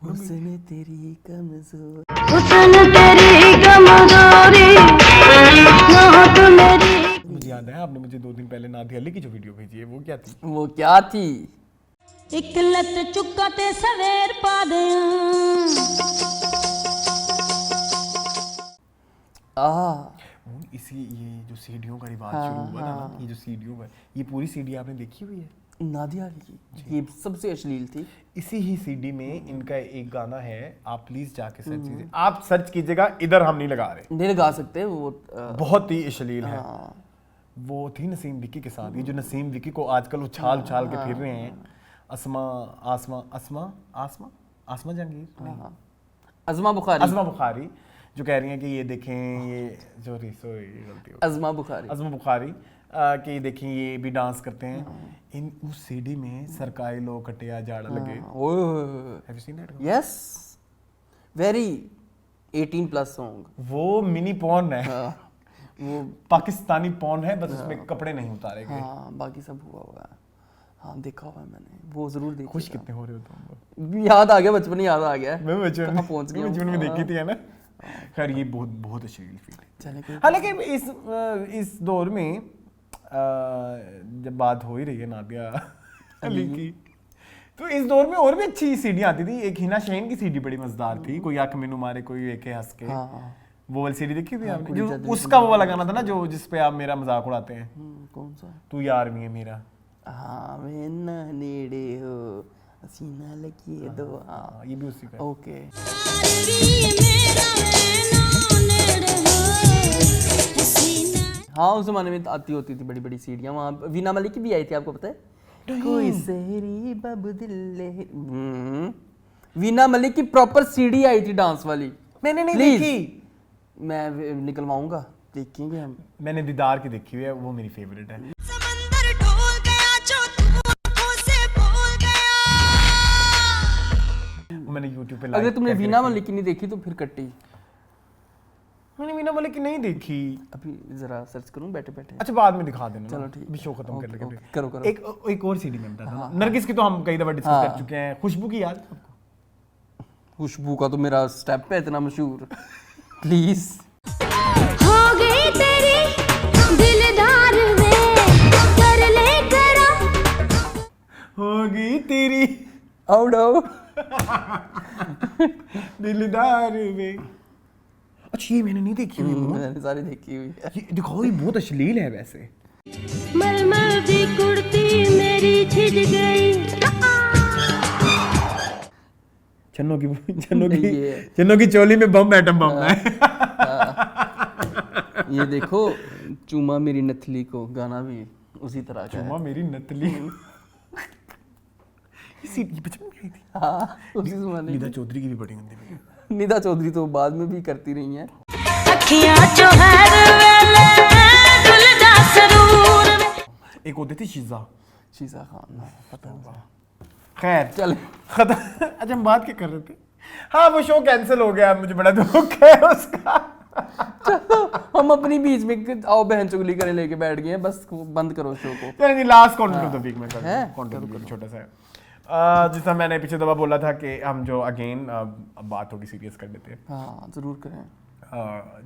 [SPEAKER 2] हुस्न तेरी कमजोरी,
[SPEAKER 10] हुस्न तेरी कमजोरी, ना तो मेरी।
[SPEAKER 1] मुझे याद है आपने मुझे 2 दिन पहले नादिया अली की जो वीडियो भेजी है वो क्या थी?
[SPEAKER 2] वो क्या थी?
[SPEAKER 10] एक लत चुक्का ते सवेर पा दिया।
[SPEAKER 1] इसी ये जो सीढ़ियों का रिवाज शुरू हुआ था ना, ये जो सीढ़ियों का, ये पूरी सीढ़ी आपने देखी हुई है?
[SPEAKER 2] नादिया अली की ये सबसे अश्लील थी।
[SPEAKER 1] इसी ही सीडी में इनका एक गाना है, आप प्लीज जाके सर्च कीजिए, आप सर्च कीजिएगा, इधर हम नहीं लगा रहे,
[SPEAKER 2] नहीं लगा सकते, वो
[SPEAKER 1] बहुत ही अश्लील है। वो थी नसीम विकी के साथ, ये जो नसीम विकी को आजकल उछाल उछाल के फिर रहे हैं, आसमा जहांगीर,
[SPEAKER 2] अज़मा
[SPEAKER 1] बुखारी जो कह रही हैं कि ये देखें, ये सॉरी गलती हो,
[SPEAKER 2] अज़मा
[SPEAKER 1] बुखारी कि ये देखें ये भी डांस करते हैं। इन उस सीडी में सरकारी लोग कटिया जाड़ा लगे। Have you seen that?
[SPEAKER 2] Yes, very 18+ song.
[SPEAKER 1] वो मिनी पॉर्न है, वो पाकिस्तानी पॉर्न है, बस उसमें कपड़े नहीं उतारे गए।
[SPEAKER 2] हाँ, बाकी सब हुआ है। हाँ देखा हुआ है मैंने, वो जरूर देखा।
[SPEAKER 1] खुश कितने हो रहे हो तुम?
[SPEAKER 2] याद आ गया, बचपन याद आ गया।
[SPEAKER 1] मैं बचपन
[SPEAKER 2] पहुंच गया,
[SPEAKER 1] बचपन में देखी थी है ना। खैर ये बहुत अश्लील फील है। हालांकि इस दौर में जब बात हो ही रही है नादिया अली की, तो इस दौर में और भी अच्छी सीढ़ियाँ आती थी। एक हिना शहीन की सीढ़ी बड़ी मजेदार थी, कोई आंख मैनू मारे कोई एके हंस के। वो वाली सीढ़ी देखी थी आपने? जो उसका वो वाला गाना था ना जो जिसपे आप मेरा मजाक उड़ाते हैं।
[SPEAKER 2] कौन सा?
[SPEAKER 1] तू यार भी है मेरा।
[SPEAKER 2] हाँ, मैं ना नेड़े हो हसीना लगी है दो
[SPEAKER 1] ये भी उसी का।
[SPEAKER 2] ओके हाँ, उस जमाने में आती होती थी बड़ी बड़ी सीढ़ियाँ वहाँ। वीना मलिक की भी आई थी, आपको पता है? कोई सहरी बब दिल। वीना मलिक की प्रॉपर सीढ़ी आई थी डांस वाली।
[SPEAKER 1] मैंने नहीं
[SPEAKER 2] Please,
[SPEAKER 1] देखी।
[SPEAKER 2] मैं निकलवाऊंगा, देखेंगे हम।
[SPEAKER 1] मैंने दीदार की देखी हुई है, वो मेरी फेवरेट है। मैंने YouTube पे
[SPEAKER 2] अगर तुमने वीना मलिक की नहीं देखी तो फिर कट्टी।
[SPEAKER 1] मैंने वीना मलिक की नहीं देखी।
[SPEAKER 2] अभी जरा सर्च करूं बैठे बैठे।
[SPEAKER 1] अच्छा, बाद में दिखा देना।
[SPEAKER 2] चलो ठीक,
[SPEAKER 1] अभी शो खत्म कर लेंगे।
[SPEAKER 2] करो करो।
[SPEAKER 1] एक और सीडी में बताता हूं। नरगिस की तो हम कई दफा डिस्कस कर चुके हैं। खुशबू की याद आपको?
[SPEAKER 2] खुशबू का तो मेरा स्टेप है इतना मशहूर। प्लीज।
[SPEAKER 10] हो गई तेरी दिलदार वे कर ले करा,
[SPEAKER 1] होगी तेरी
[SPEAKER 2] आउट
[SPEAKER 1] दिलदार वे। अच्छा, ये मैंने नहीं देखी हुई।
[SPEAKER 2] मैंने सारी देखी हुई है।
[SPEAKER 1] ये दिखाओ, ये बहुत अश्लील है वैसे।
[SPEAKER 10] मलमल दी कुर्ती मेरी छिज गई।
[SPEAKER 1] चन्नो की चोली में बम एटम बम है।
[SPEAKER 2] ये देखो, चूमा मेरी नथली को, गाना भी उसी तरह का है।
[SPEAKER 1] चूमा मेरी नथली। ये बचपन में आई थी।
[SPEAKER 2] हाँ, उसी जमाने।
[SPEAKER 1] निदा चौधरी की भी बड़ी गंदी है।
[SPEAKER 2] निदा चौधरी तो बाद में भी करती रही हैं।
[SPEAKER 1] एक होती थी शीजा
[SPEAKER 2] खान, पता नहीं।
[SPEAKER 1] खैर
[SPEAKER 2] चल
[SPEAKER 1] अच्छा, हम बात क्या कर रहे थे? हाँ, वो शो कैंसिल हो गया, मुझे बड़ा दुख है उसका।
[SPEAKER 2] हम अपनी बीच में आओ बहन चुगली करने लेके बैठ गए हैं, बस बंद करो शो को।
[SPEAKER 1] Last content of the week में कर छोटा सा है। जैसा मैंने पीछे दफा बोला था कि हम जो अगेन अब बात थोड़ी सीरियस कर लेते हैं।
[SPEAKER 2] हाँ, जरूर करें।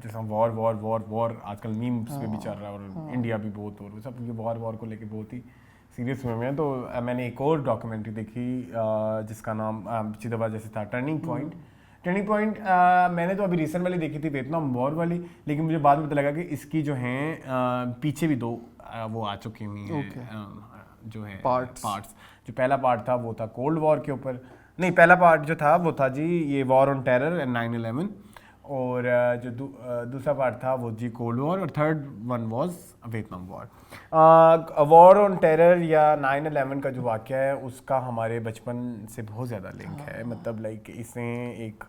[SPEAKER 1] जैसा वॉर वॉर वॉर वॉर आजकल मीम्स में भी चल रहा है, और इंडिया भी बहुत हो रहा है, सब ये वॉर को लेके बहुत ही सीरियस हुए हैं। तो मैंने एक और डॉक्यूमेंट्री देखी जिसका नाम पिछली दफा जैसे था टर्निंग पॉइंट। मैंने तो अभी रिसेंट वाली देखी थी, वियतनाम वॉर वाली, लेकिन मुझे बाद में पता लगा कि इसकी जो हैं पीछे भी दो वो आ चुकी हुई हैं जो है पार्ट्स। जो पहला पार्ट था वो था कोल्ड वॉर के ऊपर, नहीं, पहला पार्ट जो था वो था जी ये वॉर ऑन टेरर एंड 9/11, और जो दूसरा पार्ट था वो जी कोल्ड वॉर, और third one was Vietnam war. War on terror या 9/11 का जो वाक़या है उसका हमारे बचपन से बहुत ज़्यादा लिंक है। मतलब लाइक इसे एक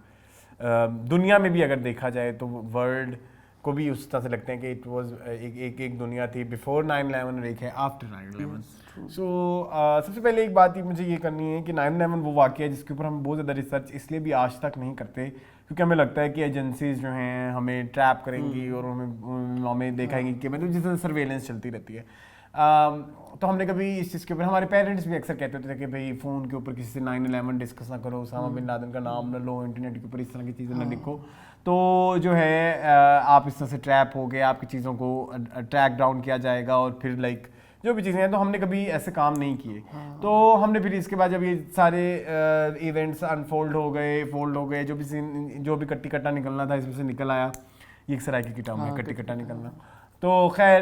[SPEAKER 1] दुनिया में भी अगर देखा जाए तो वर्ल्ड को भी उस तरह से लगते हैं कि इट वाज एक दुनिया थी बिफोर 9/11 और एक है आफ्टर 9/11। सो सबसे पहले एक बात मुझे ये करनी है कि 9/11 वो वाक़या है जिसके ऊपर हम बहुत ज़्यादा रिसर्च इसलिए भी आज तक नहीं करते क्योंकि हमें लगता है कि एजेंसीज जो हैं हमें ट्रैप करेंगी और हमें दिखाएंगी कि मतलब जिस तरह सर्वेलेंस चलती रहती है। तो हमने कभी इस चीज़ के ऊपर, हमारे पेरेंट्स भी अक्सर कहते थे कि भाई फ़ोन के ऊपर किसी से 9/11 डिस्कस ना करो, उसामा बिन लादेन का नाम ना लो, इंटरनेट के ऊपर इस तरह की चीज़ें ना लिखो, तो जो है आप इस तरह से ट्रैप हो गए, आपकी चीज़ों को ट्रैक डाउन किया जाएगा और फिर लाइक जो भी चीज़ें हैं। तो हमने कभी ऐसे काम नहीं किए। तो हमने फिर इसके बाद जब ये सारे इवेंट्स अनफोल्ड हो गए, जो भी कट्टी कट्टा निकलना था इसमें से निकल आया। ये एक सराइकी की टर्म है, कट्टी कट्टा निकलना। तो खैर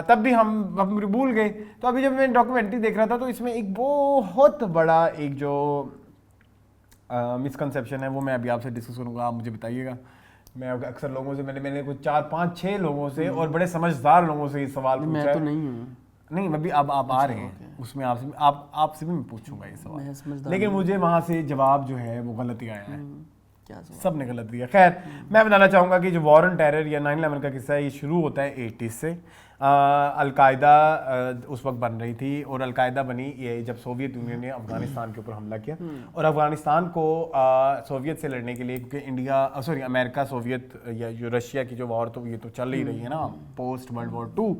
[SPEAKER 1] तब भी हम भूल गए। तो अभी जब मैं डॉक्यूमेंट्री देख रहा था तो इसमें एक बहुत बड़ा एक जो मिसकंसेप्शन है वो मैं अभी आपसे डिस्कस करूँगा, आप मुझे बताइएगा। मैं अक्सर लोगों से मैंने कुछ 4-5-6 लोगों से और बड़े समझदार लोगों से ये सवाल पूछा है।
[SPEAKER 2] मैं तो नहीं हूँ। नहीं,
[SPEAKER 1] अभी अब आप आ रहे हैं उसमें आपसे भी मैं पूछूंगा ये सवाल, लेकिन मुझे वहाँ से जवाब जो है वो गलत ही आया है। सब ने गलत दिया। खैर मैं बताना चाहूँगा कि जो वॉर ऑन टेरर या 9/11 का किस्सा है ये शुरू होता है 80s से। अलकायदा उस वक्त बन रही थी और अलकायदा बनी ये जब सोवियत यूनियन ने अफ़गानिस्तान के ऊपर हमला किया और अफ़गानिस्तान को सोवियत से लड़ने के लिए, क्योंकि अमेरिका सोवियत या जो रशिया की जो वॉर तो ये तो चल ही रही है ना पोस्ट वर्ल्ड वॉर 2,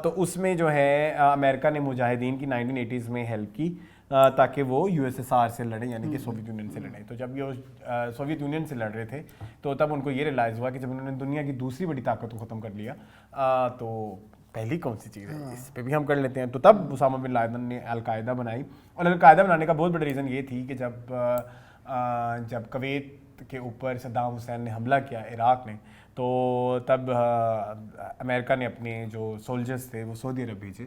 [SPEAKER 1] तो उसमें जो है अमेरिका ने मुजाहिदीन की 1980s में हेल्प की ताकि वो यूएसएसआर से लड़े, यानी कि सोवियत यूनियन से लड़े। तो जब ये सोवियत यूनियन से लड़ रहे थे तो तब उनको ये रियलाइज़ हुआ कि जब उन्होंने दुनिया की दूसरी बड़ी ताकत को ख़त्म कर लिया तो पहली कौन सी चीज़ है, इस पर भी हम कर लेते हैं। तो तब उसामा बिन लादेन ने अलकायदा बनाई और अलकायदा बनाने का बहुत बड़ा रीज़न ये थी कि जब कुवैत के ऊपर सद्दाम हुसैन ने हमला किया इराक़ ने, तो तब अमेरिका ने अपने जो सोल्जर्स थे वो सऊदी अरब भेजे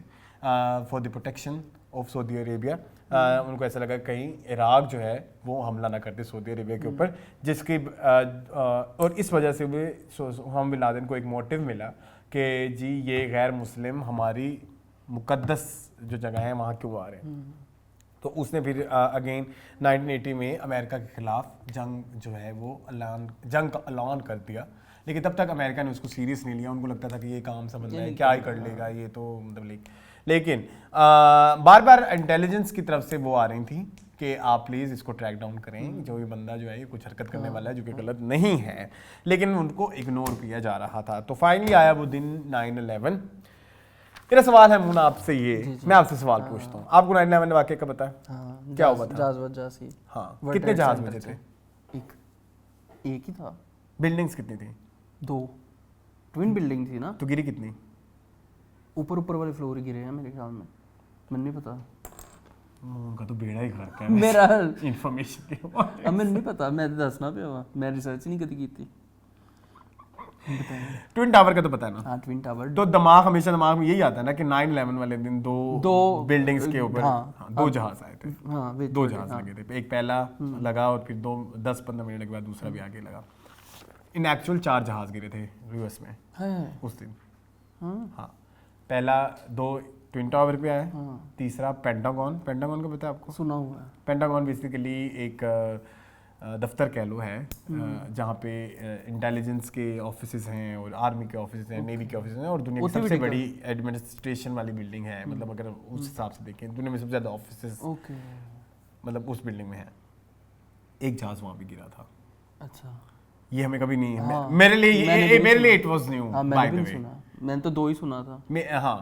[SPEAKER 1] for the protection of Saudi Arabia. उनको ऐसा लगा कहीं इराक जो है वो हमला ना करते सऊदी अरेबिया के ऊपर, जिसकी और इस वजह से भी हम बिन लादेन को एक मोटिव मिला कि जी ये गैर मुस्लिम हमारी मुकद्दस जो जगह है वहाँ क्यों आ रहे हैं। तो उसने फिर अगेन 1980 में अमेरिका के खिलाफ जंग जो है वो जंग का ऐलान कर दिया, लेकिन तब तक अमेरिका ने उसको सीरियस नहीं लिया। उनको लगता था कि ये काम समझ में क्या ही कर लेगा ये तो मतलब, लेकिन बार बार इंटेलिजेंस की तरफ से वो आ रही थी कि आप प्लीज़ इसको ट्रैक डाउन करें, जो ये बंदा जो है ये कुछ हरकत करने वाला है जो कि गलत नहीं है, लेकिन उनको इग्नोर किया जा रहा था। तो फाइनली आया वो दिन 9/11। मेरा सवाल है मुन्ना आपसे ये, मैं आपसे सवाल पूछता हूँ, आपको 9/11 वाक़या का पता है? क्या हुआ था?
[SPEAKER 2] जहाज़
[SPEAKER 1] हाँ, कितने जहाज बचे थे?
[SPEAKER 2] एक ही था।
[SPEAKER 1] बिल्डिंग्स कितनी थी?
[SPEAKER 2] 2 ट्विन बिल्डिंग थी ना।
[SPEAKER 1] तो गिरी कितनी?
[SPEAKER 2] ऊपर वाले फ्लोर गिरे हैं मेरे ख्याल में, मुझे नहीं पता।
[SPEAKER 1] उनका तो बेड़ा ही खराब है
[SPEAKER 2] मेरा
[SPEAKER 1] इंफॉर्मेशन के
[SPEAKER 2] अब मैंने नहीं पता, मैं दसना पे हुआ, मैं रिसर्च नहीं कभी की थी।
[SPEAKER 1] ट्विन टावर का तो पता है ना?
[SPEAKER 2] हाँ, ट्विन टावर।
[SPEAKER 1] तो हमेशा दिमाग में यही आता है ना कि 9/11 वाले दिन दो बिल्डिंग्स के ऊपर 2 जहाज आए थे। हाँ, 2 जहाज लगे थे, एक पहला लगा और फिर 10-15 मिनट के बाद दूसरा भी आगे लगा। इन एक्चुअल 4 जहाज गिरे थे यूएस में उस दिन। हाँ, पहला 2 ट्विन टावर पे आए, तीसरा पेंटागन का पता है आपको?
[SPEAKER 2] सुना हुआ है।
[SPEAKER 1] पेंटागन बेसिकली एक दफ्तर कह लो है जहाँ पे इंटेलिजेंस के ऑफिसेज हैं और आर्मी के ऑफिसेज हैं, नेवी के ऑफिसेज हैं और दुनिया की सबसे बड़ी एडमिनिस्ट्रेशन वाली बिल्डिंग है। मतलब अगर उस हिसाब से देखें दुनिया में सबसे ज़्यादा ऑफिसेज मतलब उस बिल्डिंग में है। एक जहाज वहाँ भी गिरा था।
[SPEAKER 2] अच्छा,
[SPEAKER 1] ये हमें कभी नहीं, मेरे लिए इट वाज न्यू।
[SPEAKER 2] मैंने तो 2 ही सुना था।
[SPEAKER 1] हाँ,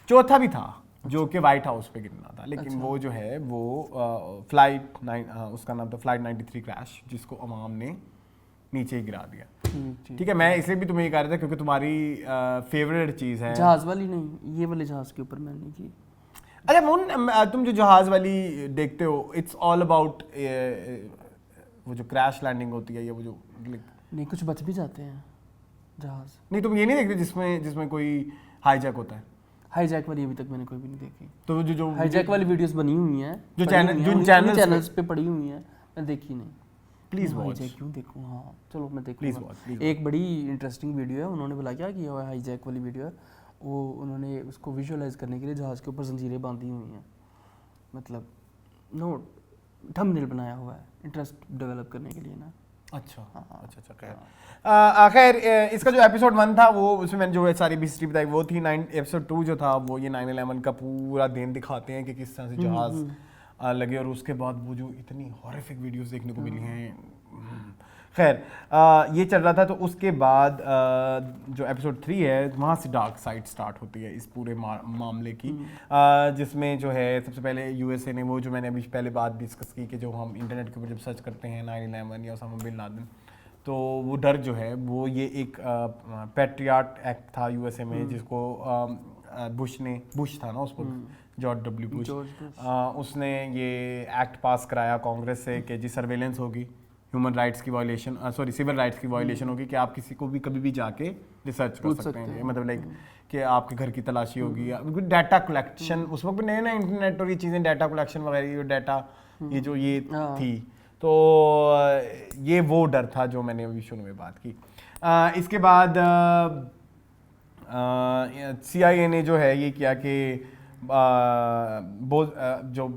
[SPEAKER 1] चौथा भी था जो कि वाइट हाउस पे गिरना था, लेकिन अच्छा। वो जो है वो उसका नाम था फ्लाइट 93 क्रैश, जिसको अवाम ने नीचे ही गिरा दिया। ठीक है, मैं इसलिए भी तुम्हें ये कह रहा था क्योंकि तुम्हारी फेवरेट चीज़ है।
[SPEAKER 2] जहाज वाली नहीं, ये वाले जहाज के ऊपर मैंने की।
[SPEAKER 1] अच्छा मुन, तुम जो जहाज वाली देखते हो, इट्स ऑल अबाउट वो जो क्रैश लैंडिंग होती है, ये वो जो
[SPEAKER 2] नहीं, कुछ बच भी जाते हैं जहाज।
[SPEAKER 1] नहीं, तुम ये नहीं देखते जिसमें कोई हाईजैक होता है?
[SPEAKER 2] हाईजैक वाली अभी तक मैंने कोई भी नहीं देखी।
[SPEAKER 1] तो जो
[SPEAKER 2] हाईजैक वाली वीडियोस बनी हुई हैं,
[SPEAKER 1] जो चैनल्स
[SPEAKER 2] पे पड़ी हुई हैं, मैं देखी नहीं।
[SPEAKER 1] Please watch.
[SPEAKER 2] हाईजैक क्यों देखूं? हाँ चलो मैं देखूंगा। एक बड़ी इंटरेस्टिंग वीडियो है, उन्होंने बोला क्या किया हुआ है, हाईजैक वाली वीडियो है वो, उन्होंने उसको विजुअलाइज करने के लिए जहाज के ऊपर जंजीरें बांधी हुई हैं, मतलब थंबनेल बनाया हुआ है इंटरेस्ट डेवलप करने के लिए ना।
[SPEAKER 1] अच्छा अच्छा खैर खैर इसका जो एपिसोड 1 था वो, उसमें मैंने जो सारी हिस्ट्री बताई वो थी। एपिसोड 2 जो था वो ये 9/11 का पूरा दिन दिखाते हैं कि किस तरह से जहाज लगे, और उसके बाद वो जो इतनी हॉरिफिक वीडियोस देखने को मिली हैं। खैर ये चल रहा था, तो उसके बाद जो एपिसोड 3 है वहाँ से डार्क साइड स्टार्ट होती है इस पूरे मामले की, जिसमें जो है सबसे पहले यूएसए ने वो जो मैंने अभी पहले बात डिस्कस की कि जो हम इंटरनेट के ऊपर जब सर्च करते हैं 9/11 या ओसामा बिन लादेन, तो वो डर जो है वो ये एक पैट्रियट एक्ट था यूएसए में, जिसको बुश था ना उस वक्त, जॉर्ज डब्ल्यू बुश, उसने ये एक्ट पास कराया कांग्रेस से कि जी सर्वेलेंस होगी, ह्यूमन राइट्स की वायलेशन, सिविल राइट्स की वायलेशन होगी कि आप किसी को भी कभी भी जाके रिसर्च कर सकते हैं, मतलब लाइक कि आपके घर की तलाशी होगी, डाटा कलेक्शन। उस वक्त नए नए इंटरनेट और ये चीज़ें, डाटा कलेक्शन वगैरह, डाटा ये जो ये थी, तो ये वो डर था जो मैंने अभी शुरू में बात की। इसके बाद CIA ने जो है ये किया कि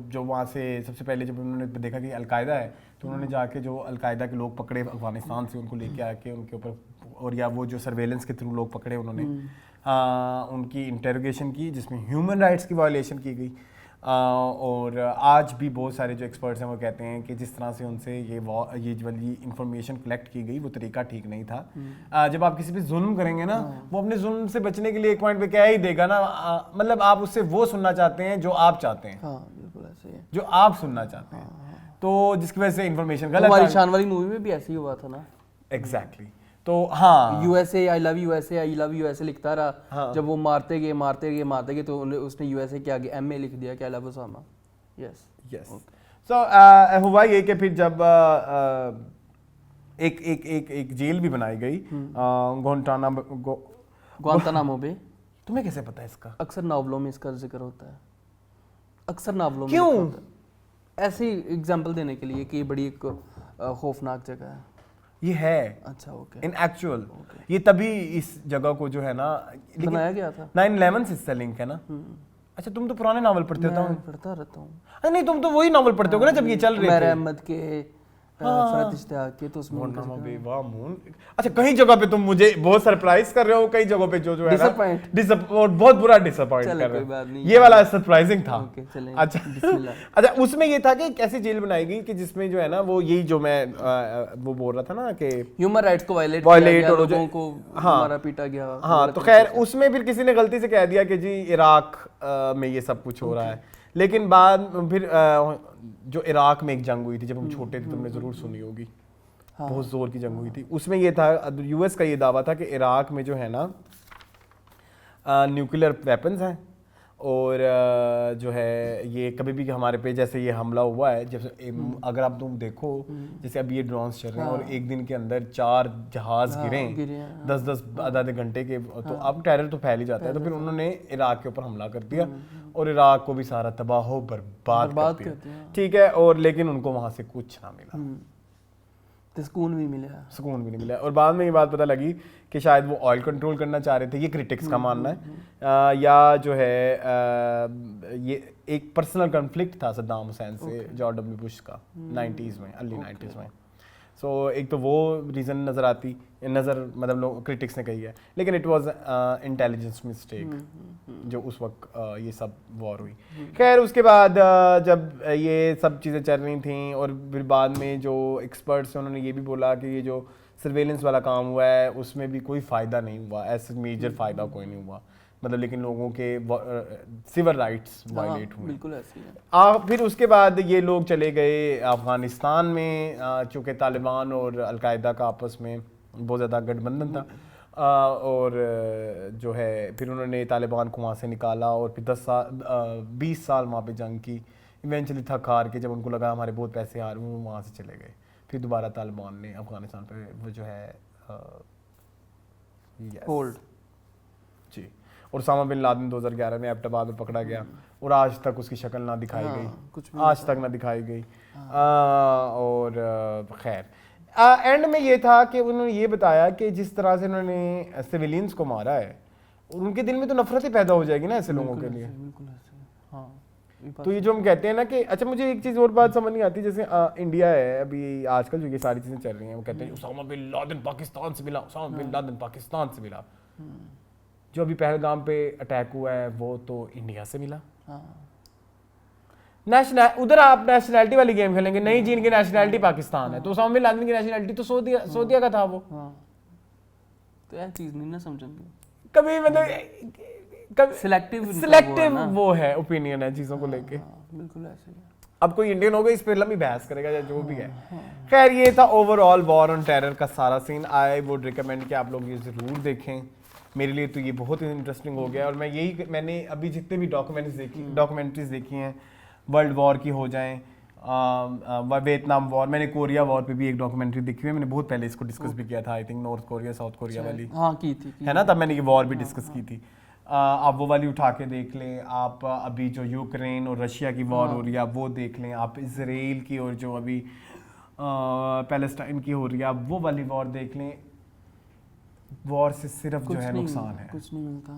[SPEAKER 1] जो वहाँ से सबसे पहले जब उन्होंने देखा कि अलकायदा है, तो उन्होंने जाके जो अलकायदा के लोग पकड़े अफगानिस्तान से, उनको लेके आके उनके ऊपर, और या वो जो सर्वेलेंस के थ्रू लोग पकड़े उन्होंने उनकी इंटेरोगेशन की, जिसमें ह्यूमन राइट्स की वायलेशन की गई। और आज भी बहुत सारे जो एक्सपर्ट्स हैं वो कहते हैं कि जिस तरह से उनसे ये वाली इंफॉर्मेशन कलेक्ट की गई वो तरीका ठीक नहीं था। जब आप किसी पे जुल्म करेंगे ना, वो अपने जुल्म से बचने के लिए एक पॉइंट पे क्या ही देगा ना, मतलब आप उससे वो सुनना चाहते हैं जो आप चाहते हैं,
[SPEAKER 2] बिल्कुल ऐसे ही है,
[SPEAKER 1] जो आप सुनना चाहते हैं, तो जिसकी वजह से इंफॉर्मेशन गलत।
[SPEAKER 2] हमारी शान वाली मूवी में भी ऐसे ही हुआ था ना।
[SPEAKER 1] एग्जैक्टली। तो हाँ,
[SPEAKER 2] USA आई लव यूएसए लिखता रहा, हाँ। जब वो मारते गए तो उसने USA के आगे MA लिख दिया कि I love Osama. Yes
[SPEAKER 1] so हुआ ये कि फिर जब एक जेल भी बनाई गई
[SPEAKER 2] ग्वांतानामो बे।
[SPEAKER 1] तुम्हें कैसे पता है इसका?
[SPEAKER 2] अक्सर नावलों में इसका जिक्र होता है। अक्सर नावलों में
[SPEAKER 1] क्यों?
[SPEAKER 2] लिखा होता है। ऐसे एग्जांपल देने के लिए कि ये बड़ी एक खौफनाक जगह है।
[SPEAKER 1] ये है
[SPEAKER 2] अच्छा ओके।
[SPEAKER 1] इन एक्चुअल ये तभी इस जगह को जो है ना
[SPEAKER 2] बनाया गया था।
[SPEAKER 1] 9/11 से इससे लिंक है ना। अच्छा तुम तो पुराने नावल पढ़ते हो?
[SPEAKER 2] मैं पढ़ता रहता हूँ।
[SPEAKER 1] अरे नहीं तुम तो वही नावल पढ़ते होगे ना जब ये चल रहे थे।
[SPEAKER 2] उमर अहमद के फरहत इश्तियाक के तो उसमें
[SPEAKER 1] अच्छा कई जगह पे तुम मुझे बहुत सरप्राइज कर रहे हो, कई जगहों पे जो है ना बहुत बुरा डिसअपॉइंट कर रहे हो। ये वाला सरप्राइजिंग था। अच्छा उसमें ये था कि एक ऐसी जेल बनाई गई कि जिसमें जो है ना वो यही जो मैं वो बोल रहा था ना कि
[SPEAKER 2] ह्यूमन राइट्स को वायलेट किया, लोगों को मारा पीटा गया।
[SPEAKER 1] हाँ तो खैर उसमें फिर किसी ने गलती से कह दिया कि जी इराक में ये सब कुछ हो रहा है, लेकिन बाद फिर जो इराक में एक जंग हुई थी जब हम छोटे थे, तुमने जरूर सुनी होगी। बहुत जोर की जंग हुई थी। उसमें ये था, यूएस का ये दावा था कि इराक में जो है ना न्यूक्लियर वेपन्स हैं और जो है ये कभी भी हमारे पे जैसे ये हमला हुआ है, जैसे अगर आप तुम देखो जैसे अब ये ड्रोन्स चल रहे हैं और एक दिन के अंदर 4 जहाज गिरे 10-10 आधे घंटे के, तो अब टेरर तो फैल ही जाता है। तो फिर उन्होंने इराक के ऊपर हमला कर दिया और इराक को भी सारा तबाह बर्बाद कर दिया। ठीक है, और लेकिन उनको वहां से कुछ ना मिला,
[SPEAKER 2] सुकून भी नहीं मिला।
[SPEAKER 1] और बाद में ये बात पता लगी कि शायद वो ऑयल कंट्रोल करना चाह रहे थे, ये क्रिटिक्स का मानना है। या जो है ये एक पर्सनल कॉन्फ्लिक्ट था सद्दाम हुसैन से जॉर्ज डब्ल्यू बुश का 90s में, अर्ली 90s में। सो एक तो वो रीज़न मतलब लोग क्रिटिक्स ने कही है, लेकिन इट वाज इंटेलिजेंस मिस्टेक जो उस वक्त ये सब वॉर हुई। खैर उसके बाद जब ये सब चीज़ें चल रही थी और फिर बाद में जो एक्सपर्ट्स हैं उन्होंने ये भी बोला कि ये जो सर्वेलेंस वाला काम हुआ है उसमें भी कोई फ़ायदा नहीं हुआ, ऐसे मेजर फ़ायदा कोई नहीं हुआ, मतलब लेकिन लोगों के सिविल राइट्स वायलेट हुए।
[SPEAKER 2] बिल्कुल ऐसे ही।
[SPEAKER 1] फिर उसके बाद ये लोग चले गए अफ़गानिस्तान में, चूँकि तालिबान और अलकायदा का आपस में बहुत ज़्यादा गठबंधन था, और जो है फिर उन्होंने तालिबान को वहाँ से निकाला और फिर 20 साल वहाँ पे जंग की। इवेंचुअली थक हार के जब उनको लगा हमारे बहुत पैसे हार वो वहाँ से चले गए। फिर दोबारा तालिबान ने अफ़गानिस्तान पे वो जो है
[SPEAKER 2] होल्ड
[SPEAKER 1] जी, और उसामा बिन लादेन 2011 में एबटाबाद में पकड़ा गया और आज तक उसकी शक्ल ना दिखाई गई, आज तक ना दिखाई गई। और खैर एंड में ये था कि उन्होंने ये बताया कि जिस तरह से उन्होंने सिविलियंस को मारा है उनके दिल में तो नफरत ही पैदा हो जाएगी ना ऐसे लोगों के लिए। तो ये जो हम कहते हैं ना कि अच्छा मुझे एक चीज़ और बात समझ नहीं आती, जैसे इंडिया है अभी आजकल जो ये सारी चीज़ें चल रही हैं, वो कहते हैं उसामा बिन लादेन पाकिस्तान से मिला, उसामा बिन लादेन पाकिस्तान से मिला। जो अभी पहलगाम पे अटैक हुआ है वो तो इंडिया से मिला। नेशनल उधर आप नेशनैलिटी वाली गेम खेलेंगे, नहीं जी इनकी नेशनैलिटी पाकिस्तान है, तो उसामा बिन लादेन की नेशनैलिटी तो सऊदीया का था वो।
[SPEAKER 2] तो यह चीज़ नहीं ना समझेंगे
[SPEAKER 1] कभी, मतलब सिलेक्टिव वो है ओपिनियन है चीज़ों को लेके।
[SPEAKER 2] बिल्कुल ऐसे ही।
[SPEAKER 1] अब कोई इंडियन होगा इस पर लंबी बहस करेगा या जो भी है। खैर ये था ओवरऑल वॉर ऑन टेरर का सारा सीन। आई वुड रिकमेंड कि आप लोग ये ज़रूर देखें, मेरे लिए तो ये बहुत ही इंटरेस्टिंग हो गया। और मैंने अभी जितने भी डॉक्यूमेंट्रीज देखी हैं, वर्ल्ड वॉर की हो जाएं, वियतनाम वॉर, मैंने कोरिया वॉर पे भी एक डॉक्यूमेंट्री देखी हुई है, मैंने बहुत पहले इसको डिस्कस भी किया था, I think north Korea south Korea वाली
[SPEAKER 2] की थी
[SPEAKER 1] है ना, तब मैंने ये वॉर भी डिस्कस की थी। आप वो वाली उठा के देख लें, आप अभी जो यूक्रेन और रशिया की वॉर हो रही है वो देख लें, आप इसराइल की और जो अभी पैलेस्टाइन की हो रही है आप वो वाली वॉर देख लें। वॉर से सिर्फ जो है नुकसान है,
[SPEAKER 2] कुछ नहीं मिलता।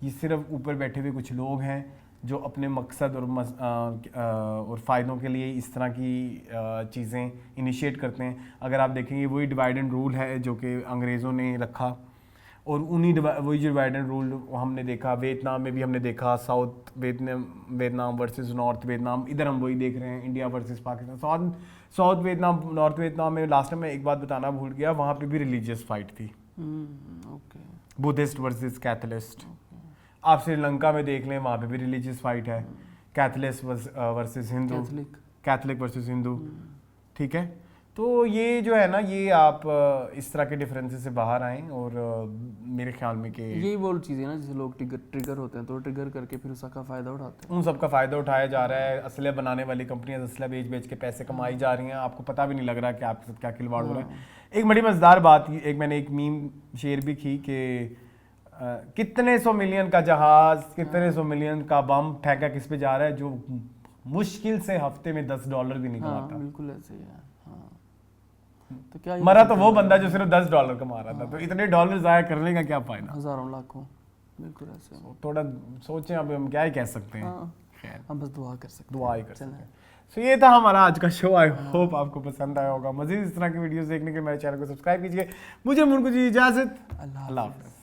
[SPEAKER 1] ये सिर्फ ऊपर बैठे हुए कुछ लोग हैं जो अपने मकसद और फ़ायदों के लिए इस तरह की चीज़ें इनिशिएट करते हैं। अगर आप देखेंगे वही डिवाइड एंड रूल है जो कि अंग्रेज़ों ने रखा, और वही जो डिवाइड एंड रूल हमने देखा वियतनाम में भी हमने देखा, south Vietnam versus north Vietnam, इधर हम वही देख रहे हैं India versus Pakistan. South Vietnam north Vietnam में लास्ट टाइम मैं एक बात बताना भूल गया, वहाँ पे भी रिलीजियस फाइट थी, बुद्धिस्ट वर्सेस कैथलिस्ट। आप श्रीलंका में देख लें वहाँ पे भी रिलीजियस फाइट है, Catholic versus Hindu, Catholic versus Hindu. ठीक है, तो ये जो है ना ये आप इस तरह के डिफरेंसेस से बाहर आएँ, और मेरे ख्याल में कि
[SPEAKER 2] यही वो चीज़ें ना जिसे लोग ट्रिगर होते हैं तो ट्रिगर करके फिर उसका फ़ायदा उठाते हैं।
[SPEAKER 1] उन सब का फ़ायदा उठाया जा रहा है, असले बनाने वाली कंपनियां असला बेच के पैसे कमाई जा रही हैं, आपको पता भी नहीं लग रहा कि आपके साथ क्या खिलवाड़ हो रहा है। एक बड़ी मज़ेदार बात, मैंने एक मीम शेयर भी की कि कितने 100 मिलियन का जहाज, कितने 100 मिलियन का बम फेंका किस पे जा रहा है, जो मुश्किल से हफ्ते में $10 भी नहीं कमाता।
[SPEAKER 2] बिल्कुल ऐसे ही है। तो क्या
[SPEAKER 1] मरा तो वो बंदा जो सिर्फ $10 कमा रहा था, तो इतने डॉलर जाया करने का क्या फायदा।
[SPEAKER 2] हजारों लाखों, बिल्कुल ऐसे।
[SPEAKER 1] थोड़ा सोचें, अब हम क्या ही कह सकते हैं। खैर
[SPEAKER 2] हम बस दुआ कर सकते हैं,
[SPEAKER 1] दुआ ही कर सकते हैं। सो ये था हमारा आज का शो। आई होप आपको पसंद आया होगा। मजीद इस तरह की वीडियोस देखने के लिए मेरे चैनल को सब्सक्राइब कीजिए। मुझे मुझे इजाजत, अल्लाह हाफ़िज़।